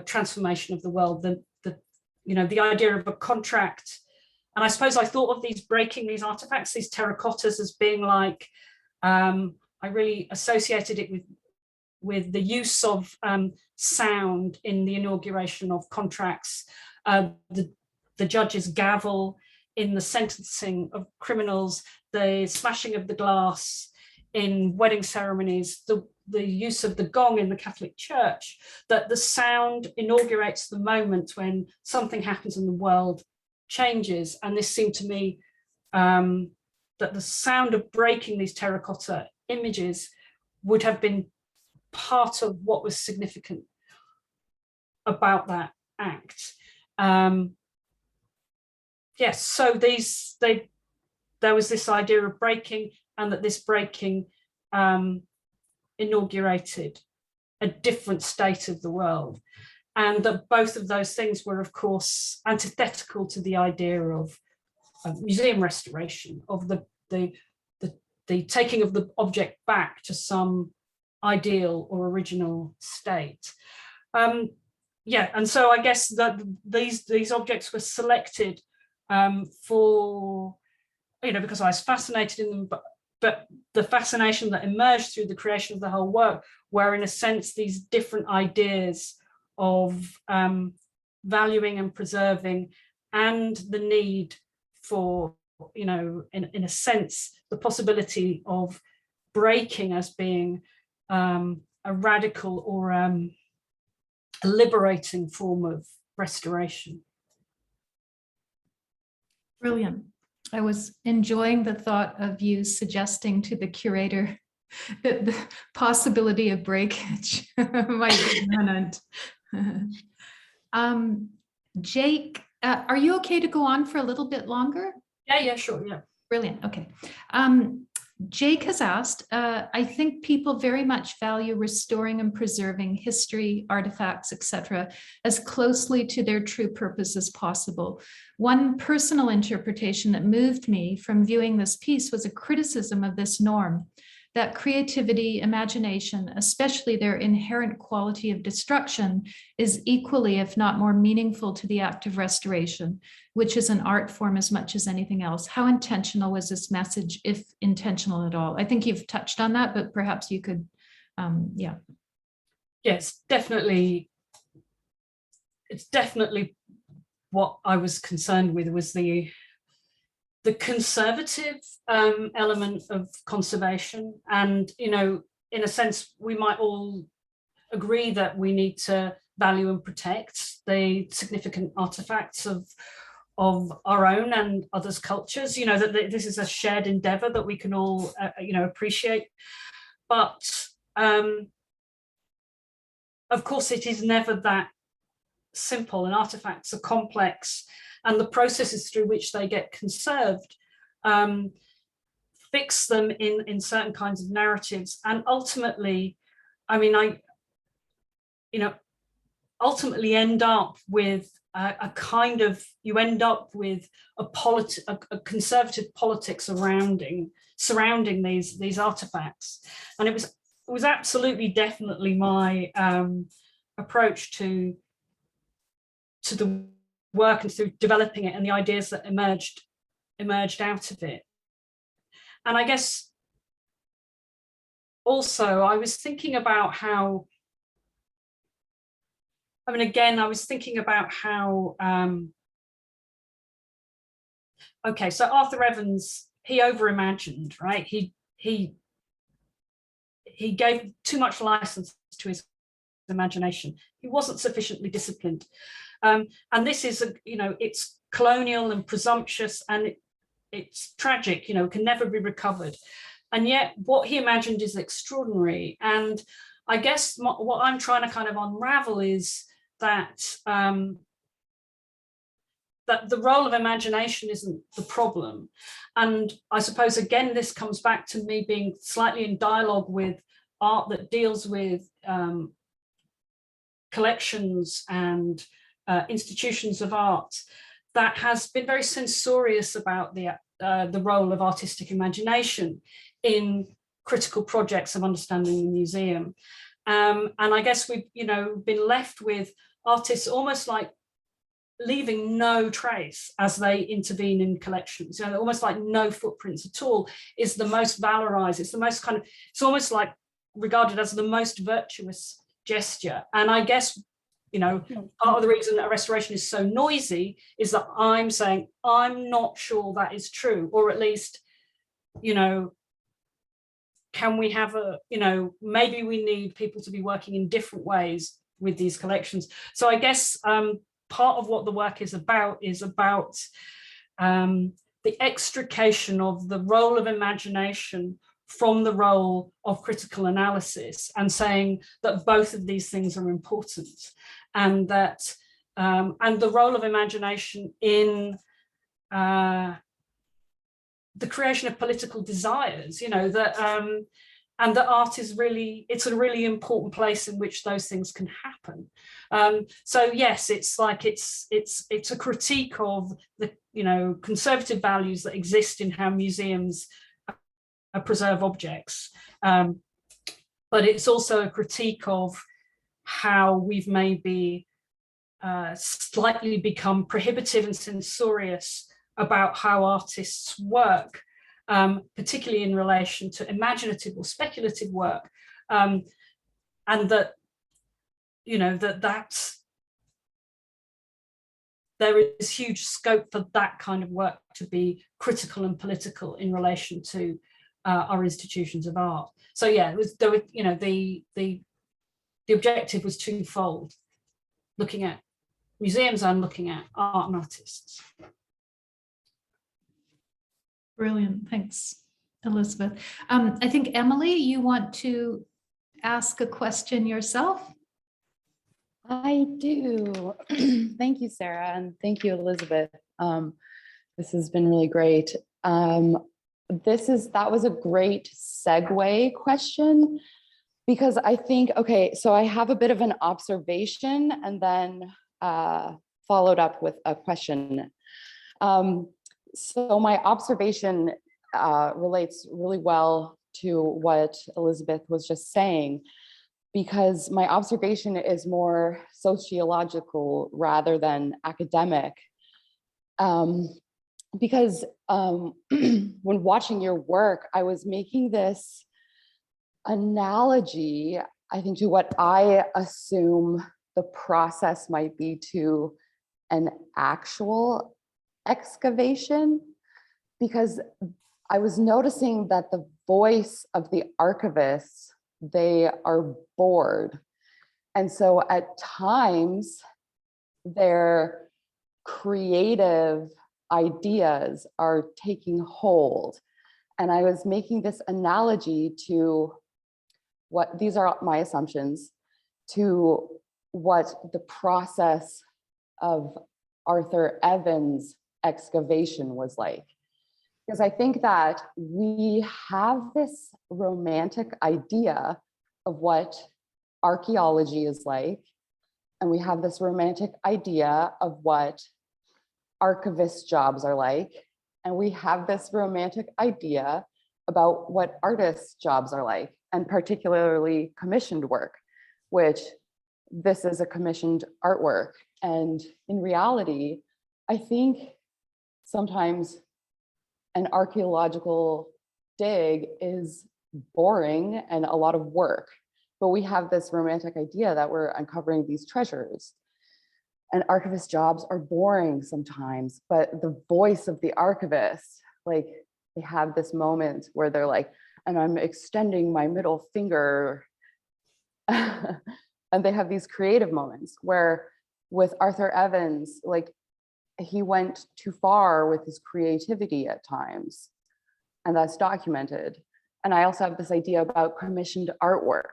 transformation of the world, you know, the idea of a contract. And I suppose I thought of breaking these artifacts, these terracottas, as being like, I I really associated it with the use of sound in the inauguration of contracts, the judge's gavel in the sentencing of criminals, the smashing of the glass in wedding ceremonies, the use of the gong in the Catholic Church, that the sound inaugurates the moment when something happens and the world changes. And this seemed to me that the sound of breaking these terracotta images would have been part of what was significant about that act. Yes, so there was this idea of breaking, and that this breaking inaugurated a different state of the world, and that both of those things were, of course, antithetical to the idea of museum restoration, of the taking of the object back to some ideal or original state. Yeah, and so I guess that these objects were selected for, because I was fascinated in them, but the fascination that emerged through the creation of the whole work were, in a sense, these different ideas of valuing and preserving, and the need for, in a sense, the possibility of breaking as being a radical or a liberating form of restoration. Brilliant. I was enjoying the thought of you suggesting to the curator that the possibility of breakage might be imminent. Jake, are you okay to go on for a little bit longer? Yeah, sure, yeah. Brilliant, okay. Jake has asked, I think people very much value restoring and preserving history, artifacts, etc., as closely to their true purpose as possible. One personal interpretation that moved me from viewing this piece was a criticism of this norm, that creativity, imagination, especially their inherent quality of destruction, is equally, if not more meaningful to the act of restoration, which is an art form as much as anything else. How intentional was this message, if intentional at all? I think you've touched on that, but perhaps you could, yeah. Yes, definitely. It's definitely what I was concerned with, was the conservative element of conservation. And, in a sense, we might all agree that we need to value and protect the significant artifacts of our own and others' cultures, that this is a shared endeavor that we can all, appreciate. But of course, it is never that simple, and artifacts are complex, and the processes through which they get conserved fix them in certain kinds of narratives. And ultimately, ultimately end up with a kind of, you end up with a conservative politics surrounding these artifacts. And it was absolutely, definitely my approach to the work, and through developing it, and the ideas that emerged out of it. And I guess also I was thinking about how, I was thinking about how, okay, so Arthur Evans, he over-imagined, right? He gave too much license to his imagination. He wasn't sufficiently disciplined. And this is, it's colonial and presumptuous, and it's tragic, can never be recovered. And yet what he imagined is extraordinary. And I guess what I'm trying to kind of unravel is that that the role of imagination isn't the problem. And I suppose, again, this comes back to me being slightly in dialogue with art that deals with collections and institutions of art, that has been very censorious about the role of artistic imagination in critical projects of understanding the museum. And I guess we've been left with artists almost like leaving no trace as they intervene in collections, you know, almost like no footprints at all, is the most valorized. It's the most kind of, it's almost like regarded as the most virtuous gesture. And I guess, you know, part of the reason that a restoration is so noisy is that I'm saying, I'm not sure that is true, or at least, you know, can we have a, you know, maybe we need people to be working in different ways with these collections. So I guess part of what the work is about the extrication of the role of imagination from the role of critical analysis, and saying that both of these things are important, and that and the role of imagination in the creation of political desires, you know, that and that art is really, it's a really important place in which those things can happen. So yes, it's like it's a critique of the, you know, conservative values that exist in how museums preserve objects, but it's also a critique of how we've maybe slightly become prohibitive and censorious about how artists work, particularly in relation to imaginative or speculative work, and that, you know, that there is huge scope for that kind of work to be critical and political in relation to our institutions of art. So yeah, it was, there were, you know, the objective was twofold: looking at museums and looking at art and artists. Brilliant, thanks, Elizabeth. I think, Emily, you want to ask a question yourself? I do. Thank you, Sarah, and thank you, Elizabeth. This has been really great. That was a great segue question, because I think, okay, so I have a bit of an observation and then followed up with a question. So my observation relates really well to what Elizabeth was just saying, because my observation is more sociological rather than academic. Because when watching your work, I was making this analogy, I think, to what I assume the process might be to an actual excavation, because I was noticing that the voice of the archivists, they are bored. And so at times their creative ideas are taking hold. And I was making this analogy to what, these are my assumptions, to what the process of Arthur Evans' excavation was like. Because I think that we have this romantic idea of what archaeology is like, and we have this romantic idea of what archivist jobs are like, and we have this romantic idea about what artists' jobs are like, and particularly commissioned work, which this is a commissioned artwork. And in reality, I think sometimes an archaeological dig is boring and a lot of work, but we have this romantic idea that we're uncovering these treasures. And archivist jobs are boring sometimes, but the voice of the archivist, like, they have this moment where they're like, and I'm extending my middle finger. And they have these creative moments where with Arthur Evans, like, he went too far with his creativity at times, and that's documented. And I also have this idea about commissioned artwork,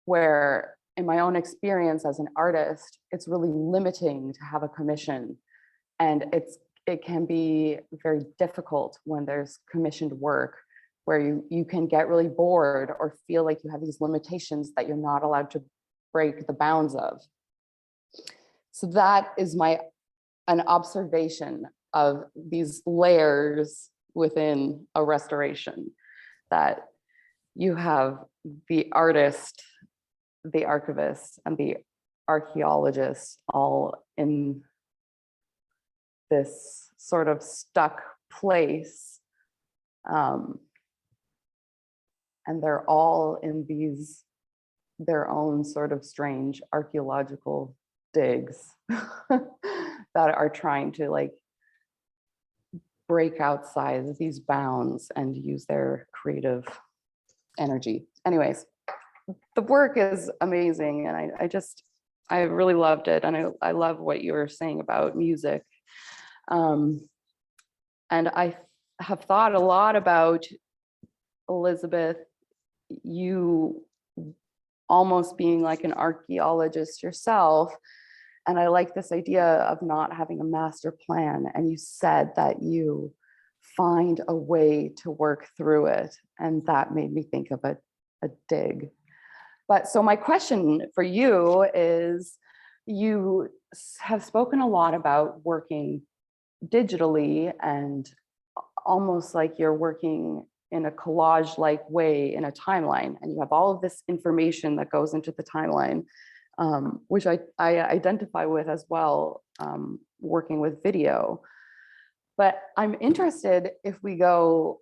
where in my own experience as an artist, it's really limiting to have a commission. And it can be very difficult when there's commissioned work, where you can get really bored or feel like you have these limitations that you're not allowed to break the bounds of. So that is an observation of these layers within a restoration, that you have the artist, the archivist, and the archaeologists all in this sort of stuck place. And they're all in these, their own sort of strange archaeological digs that are trying to like break outside these bounds and use their creative energy. Anyways, the work is amazing, and I really loved it, and I love what you were saying about music. And I have thought a lot about, Elizabeth, you almost being like an archaeologist yourself. And I like this idea of not having a master plan. And you said that you find a way to work through it. And that made me think of a dig. But so my question for you is, you have spoken a lot about working digitally and almost like you're working in a collage-like way in a timeline, and you have all of this information that goes into the timeline, which I identify with as well, working with video. But I'm interested if we go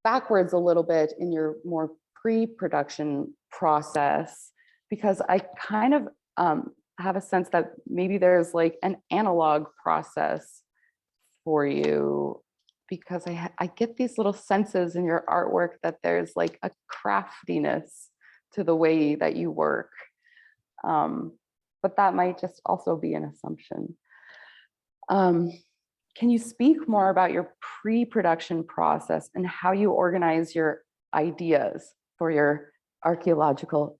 backwards a little bit in your more pre-production process, because I kind of have a sense that maybe there's like an analog process for you, because I get these little senses in your artwork that there's like a craftiness to the way that you work. But that might just also be an assumption. Can you speak more about your pre-production process and how you organize your ideas for your archaeological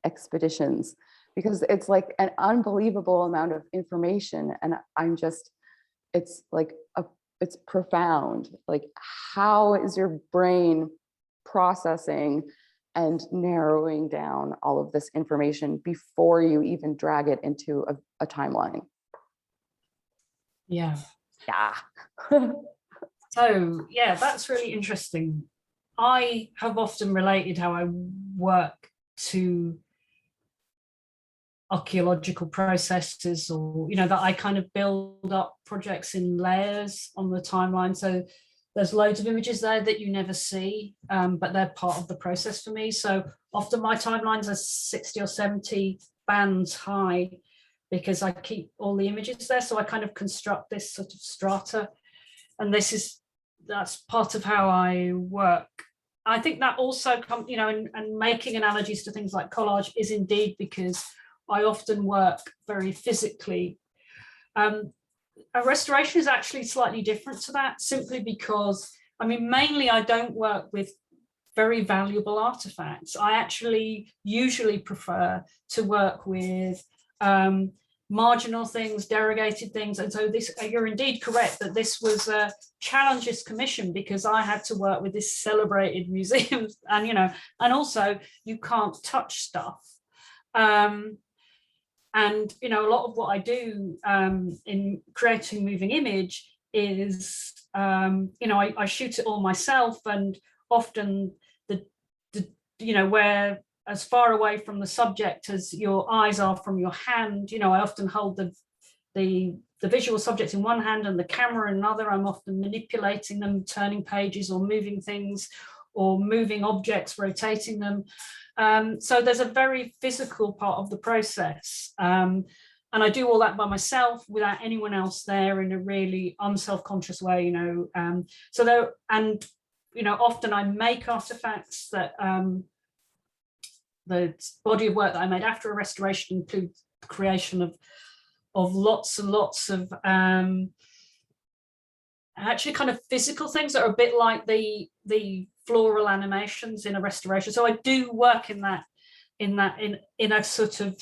expeditions? Because it's like an unbelievable amount of information, and it's like it's profound. Like, how is your brain processing and narrowing down all of this information before you even drag it into a timeline? Yeah. Yeah. So yeah, that's really interesting. I have often related how I work to archaeological processes, or that I kind of build up projects in layers on the timeline. So there's loads of images there that you never see, but they're part of the process for me. So often my timelines are 60 or 70 bands high, because I keep all the images there. So I kind of construct this sort of strata, and that's part of how I work. I think that also comes, and making analogies to things like collage is indeed because I often work very physically. A restoration is actually slightly different to that, simply because, mainly I don't work with very valuable artifacts. I actually usually prefer to work with marginal things, derogated things. And so you're indeed correct that this was a challenges commission, because I had to work with this celebrated museums, and also you can't touch stuff. And a lot of what I do in creating moving image is, I shoot it all myself, and often where as far away from the subject as your eyes are from your hand, I often hold the visual subject in one hand and the camera in another. I'm often manipulating them, turning pages or moving things, or moving objects, rotating them. So there's a very physical part of the process. And I do all that by myself without anyone else there, in a really unself-conscious way, often I make artifacts that the body of work that I made after a restoration includes the creation of lots and lots of actually kind of physical things that are a bit like the floral animations in a restoration. So I do work in a sort of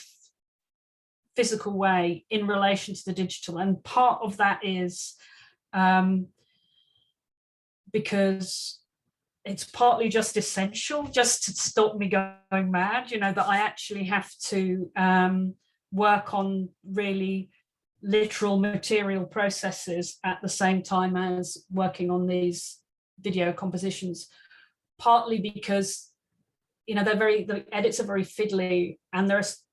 physical way in relation to the digital, and part of that is because it's partly just essential, just to stop me going mad, that I actually have to work on really literal material processes at the same time as working on these video compositions, partly because the edits are very fiddly, and there's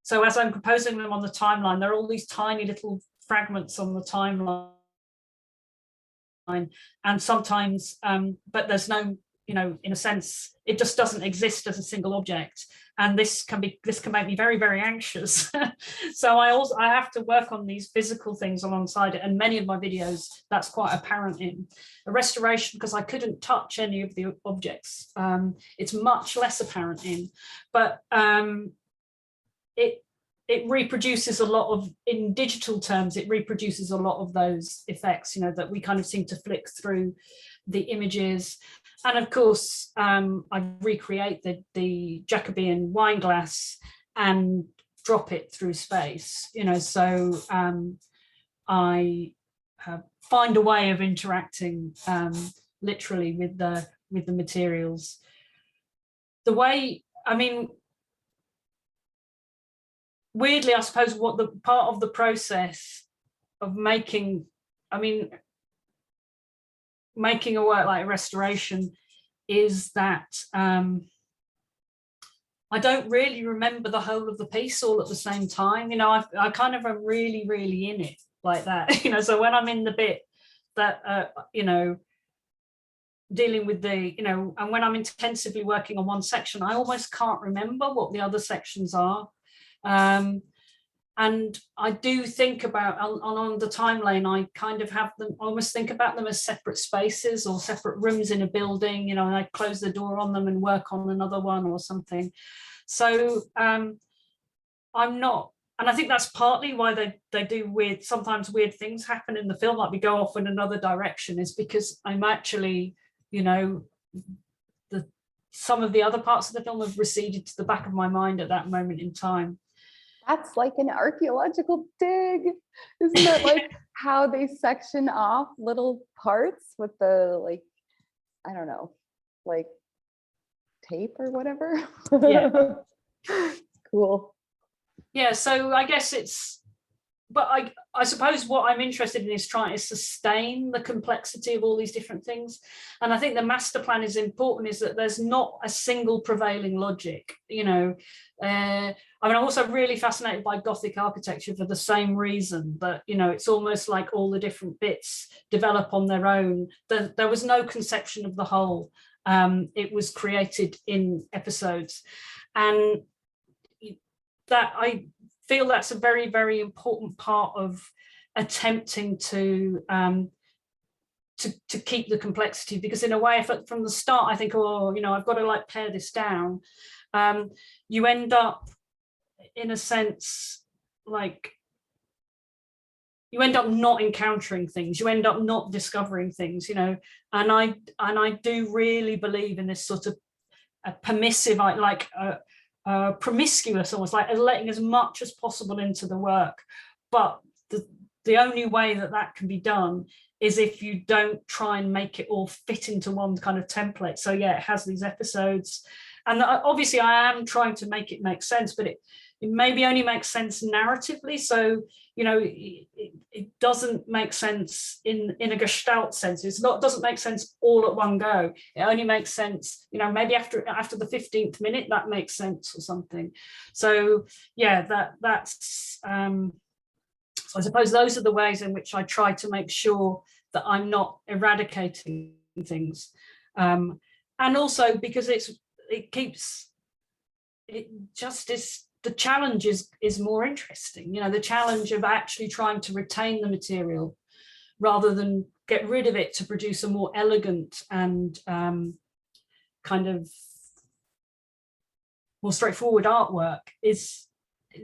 So as I'm composing them on the timeline, there are all these tiny little fragments on the timeline, and sometimes, but there's no, you know, in a sense, it just doesn't exist as a single object, and this can make me very, very anxious. So I have to work on these physical things alongside it, and many of my videos that's quite apparent in a restoration, because I couldn't touch any of the objects. It's much less apparent in, but it reproduces a lot of, in digital terms, it reproduces a lot of those effects, you know, that we kind of seem to flick through the images. And of course, I recreate the Jacobean wine glass and drop it through space, you know, so I find a way of interacting literally with the materials. The way, I mean, weirdly, I suppose what the part of the process of making, I mean, making a work like restoration is that I don't really remember the whole of the piece all at the same time. You know, I kind of am really, really in it like that, you know, so when I'm in the bit that, you know, dealing with the, you know, and when I'm intensively working on one section, I almost can't remember what the other sections are. And I do think about on the timeline, I kind of have them, almost think about them as separate spaces or separate rooms in a building, you know, and I close the door on them and work on another one or something. So I'm not, and I think that's partly why they do weird, sometimes weird things happen in the film, like we go off in another direction, is because I'm actually, you know, some of the other parts of the film have receded to the back of my mind at that moment in time. That's like an archaeological dig. Isn't it like how they section off little parts with the, like, I don't know, like tape or whatever? Yeah. Cool. Yeah, so I guess it's, but I suppose what I'm interested in is trying to sustain the complexity of all these different things. And I think the master plan is important, is that there's not a single prevailing logic, you know. I mean, I'm also really fascinated by Gothic architecture for the same reason, that, you know, it's almost like all the different bits develop on their own. There was no conception of the whole. It was created in episodes. And that, I feel that's a very, very important part of attempting to keep the complexity, because in a way, if from the start I think, oh, you know, I've got to like pare this down, you end up, in a sense, like you end up not encountering things, you end up not discovering things, you know. And I do really believe in this sort of a permissive, like promiscuous, almost like letting as much as possible into the work. But the only way that can be done is if you don't try and make it all fit into one kind of template. So yeah, it has these episodes, and obviously I am trying to make it make sense, but it maybe only makes sense narratively. So, you know, it doesn't make sense in a gestalt sense. Doesn't make sense all at one go. It only makes sense, you know, maybe after the 15th minute that makes sense or something. So yeah, that's so I suppose those are the ways in which I try to make sure that I'm not eradicating things, and also because the challenge is more interesting, you know, the challenge of actually trying to retain the material rather than get rid of it to produce a more elegant and kind of more straightforward artwork is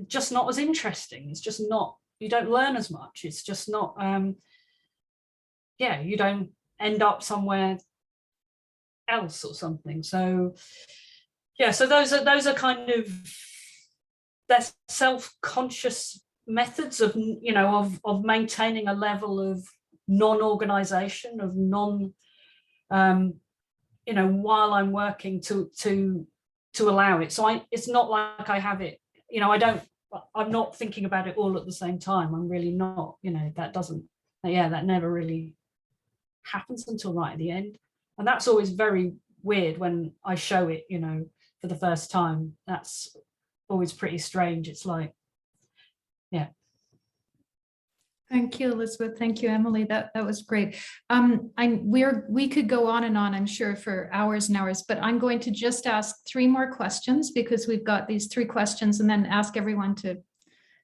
just not as interesting. It's just not, you don't learn as much. It's just not, yeah, you don't end up somewhere else or something. So yeah, so those are kind of, they're self-conscious methods of, you know, of maintaining a level of non-organization, of non, you know, while I'm working to allow it. So it's not like I have it, you know, I'm not thinking about it all at the same time. I'm really not, you know, that never really happens until right at the end. And that's always very weird when I show it, you know, for the first time. That's always pretty strange. It's like, yeah. Thank you, Elizabeth. Thank you, Emily. That was great. We could go on and on, I'm sure, for hours and hours, but I'm going to just ask 3 more questions because we've got these 3 questions, and then ask everyone to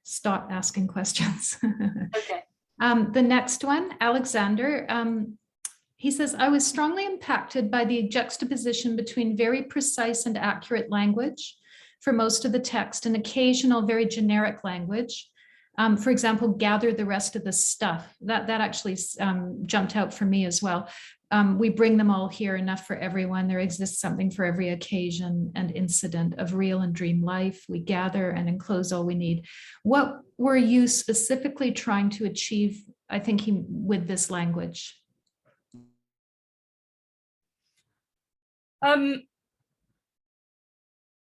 stop asking questions. Okay. The next one, Alexander, he says, I was strongly impacted by the juxtaposition between very precise and accurate language for most of the text and occasional very generic language. For example, gather the rest of the stuff. That actually jumped out for me as well. We bring them all here, enough for everyone. There exists something for every occasion and incident of real and dream life. We gather and enclose all we need. What were you specifically trying to achieve, I think, with this language?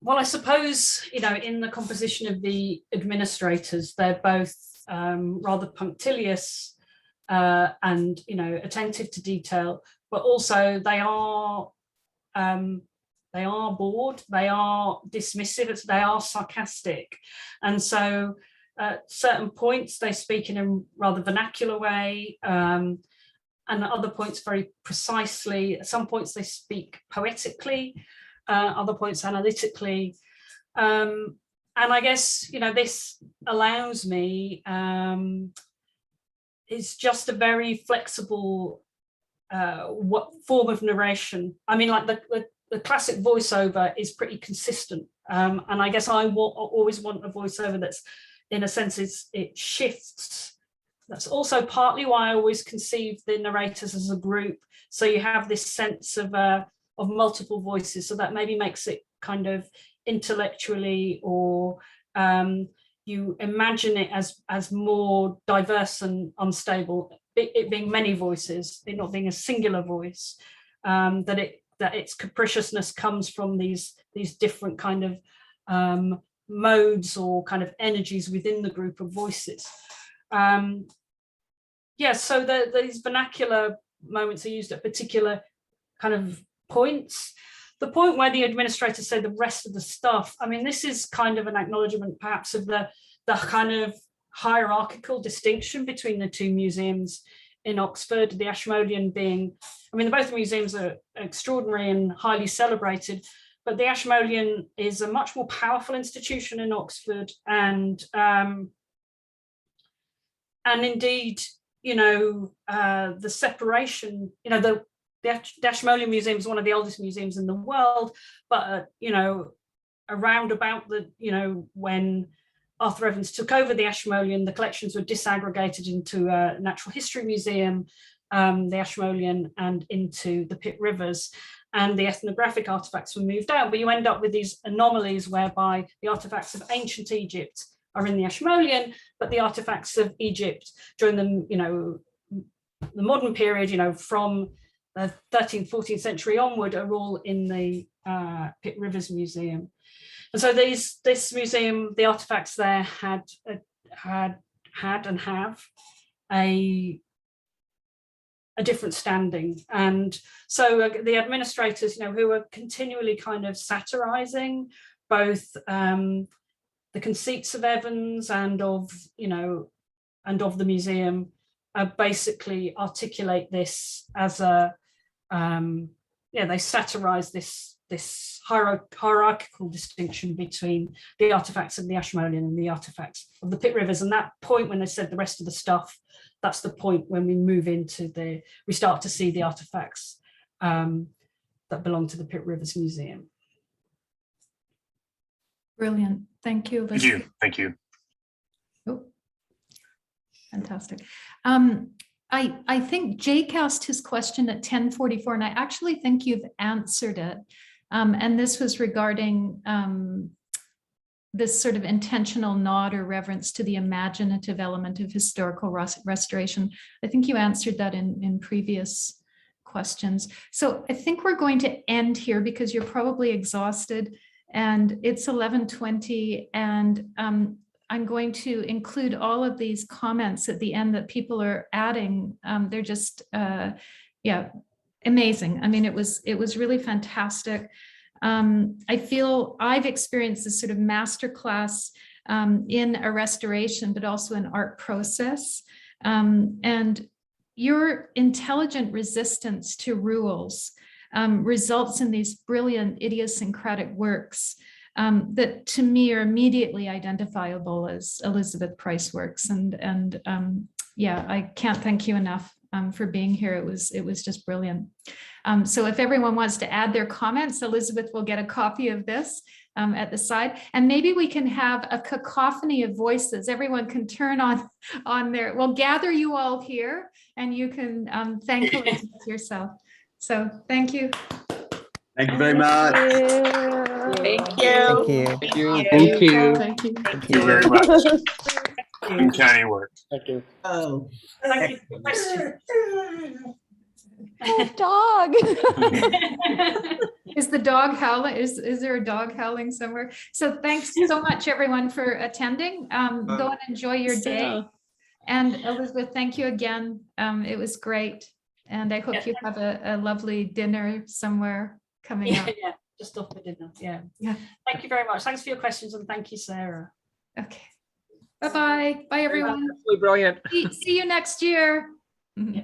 Well, I suppose, in the composition of the administrators, they're both rather punctilious and, attentive to detail, but also they are bored, they are dismissive, they are sarcastic. And so at certain points, they speak in a rather vernacular way, and at other points very precisely. At some points they speak poetically, other points analytically. And I guess, this allows me, it's just a very flexible form of narration. I mean, like the classic voiceover is pretty consistent. And I guess I always want a voiceover that's, in a sense, it shifts. That's also partly why I always conceive the narrators as a group. So you have this sense of multiple voices. So that maybe makes it kind of intellectually, or you imagine it as more diverse and unstable, it being many voices, it not being a singular voice, that its capriciousness comes from these different kind of modes or kind of energies within the group of voices. So these vernacular moments are used at particular kind of points. The point where the administrators say the rest of the stuff, I mean, this is kind of an acknowledgement perhaps of the kind of hierarchical distinction between the 2 museums in Oxford, the Ashmolean being, I mean, both museums are extraordinary and highly celebrated, but the Ashmolean is a much more powerful institution in Oxford, and indeed, the separation, the Ashmolean Museum is one of the oldest museums in the world, but around about when Arthur Evans took over the Ashmolean, the collections were disaggregated into a natural history museum, the Ashmolean, and into the Pitt Rivers, and the ethnographic artifacts were moved out. But you end up with these anomalies whereby the artifacts of ancient Egypt are in the Ashmolean, but the artifacts of Egypt during the modern period, from the 13th, 14th century onward, are all in the Pitt Rivers Museum. And so this museum, the artifacts there had and have a different standing. And so the administrators, who are continually kind of satirizing both the conceits of Evans and of the museum, basically articulate this as they satirize this hierarchical distinction between the artifacts of the Ashmolean and the artifacts of the Pitt Rivers. And that point when they said the rest of the stuff, that's the point when we move into we start to see the artifacts that belong to the Pitt Rivers Museum. Brilliant. Thank you, Elizabeth. Thank you. Thank you. Oh, fantastic. I think Jake asked his question at 10:44, and I actually think you've answered it. And this was regarding this sort of intentional nod or reverence to the imaginative element of historical restoration. I think you answered that in previous questions. So I think we're going to end here because you're probably exhausted, and it's 11:20, and I'm going to include all of these comments at the end that people are adding. They're just, amazing. I mean, it was really fantastic. I feel I've experienced this sort of masterclass in a restoration, but also an art process. And your intelligent resistance to rules results in these brilliant idiosyncratic works that to me are immediately identifiable as Elizabeth Price works. And yeah, I can't thank you enough for being here. It was just brilliant. So if everyone wants to add their comments, Elizabeth will get a copy of this at the side, and maybe we can have a cacophony of voices. Everyone can turn on their, we'll gather you all here and you can thank Elizabeth yourself. So thank you. Thank you very much. Thank you. Thank you. Thank you. Thank you. Thank you very much. Uncanny work. Thank you. Oh. Thank you for the question. Oh, dog. Is the dog howling? Is there a dog howling somewhere? So thanks so much, everyone, for attending. Go and enjoy your day. And Elizabeth, thank you again. It was great. And I hope you have a lovely dinner somewhere coming up. Yeah, just off the dinner. Yeah. Yeah. Thank you very much. Thanks for your questions, and thank you, Sarah. Okay. Bye-bye. Bye, everyone. Absolutely brilliant. See you next year. Yeah.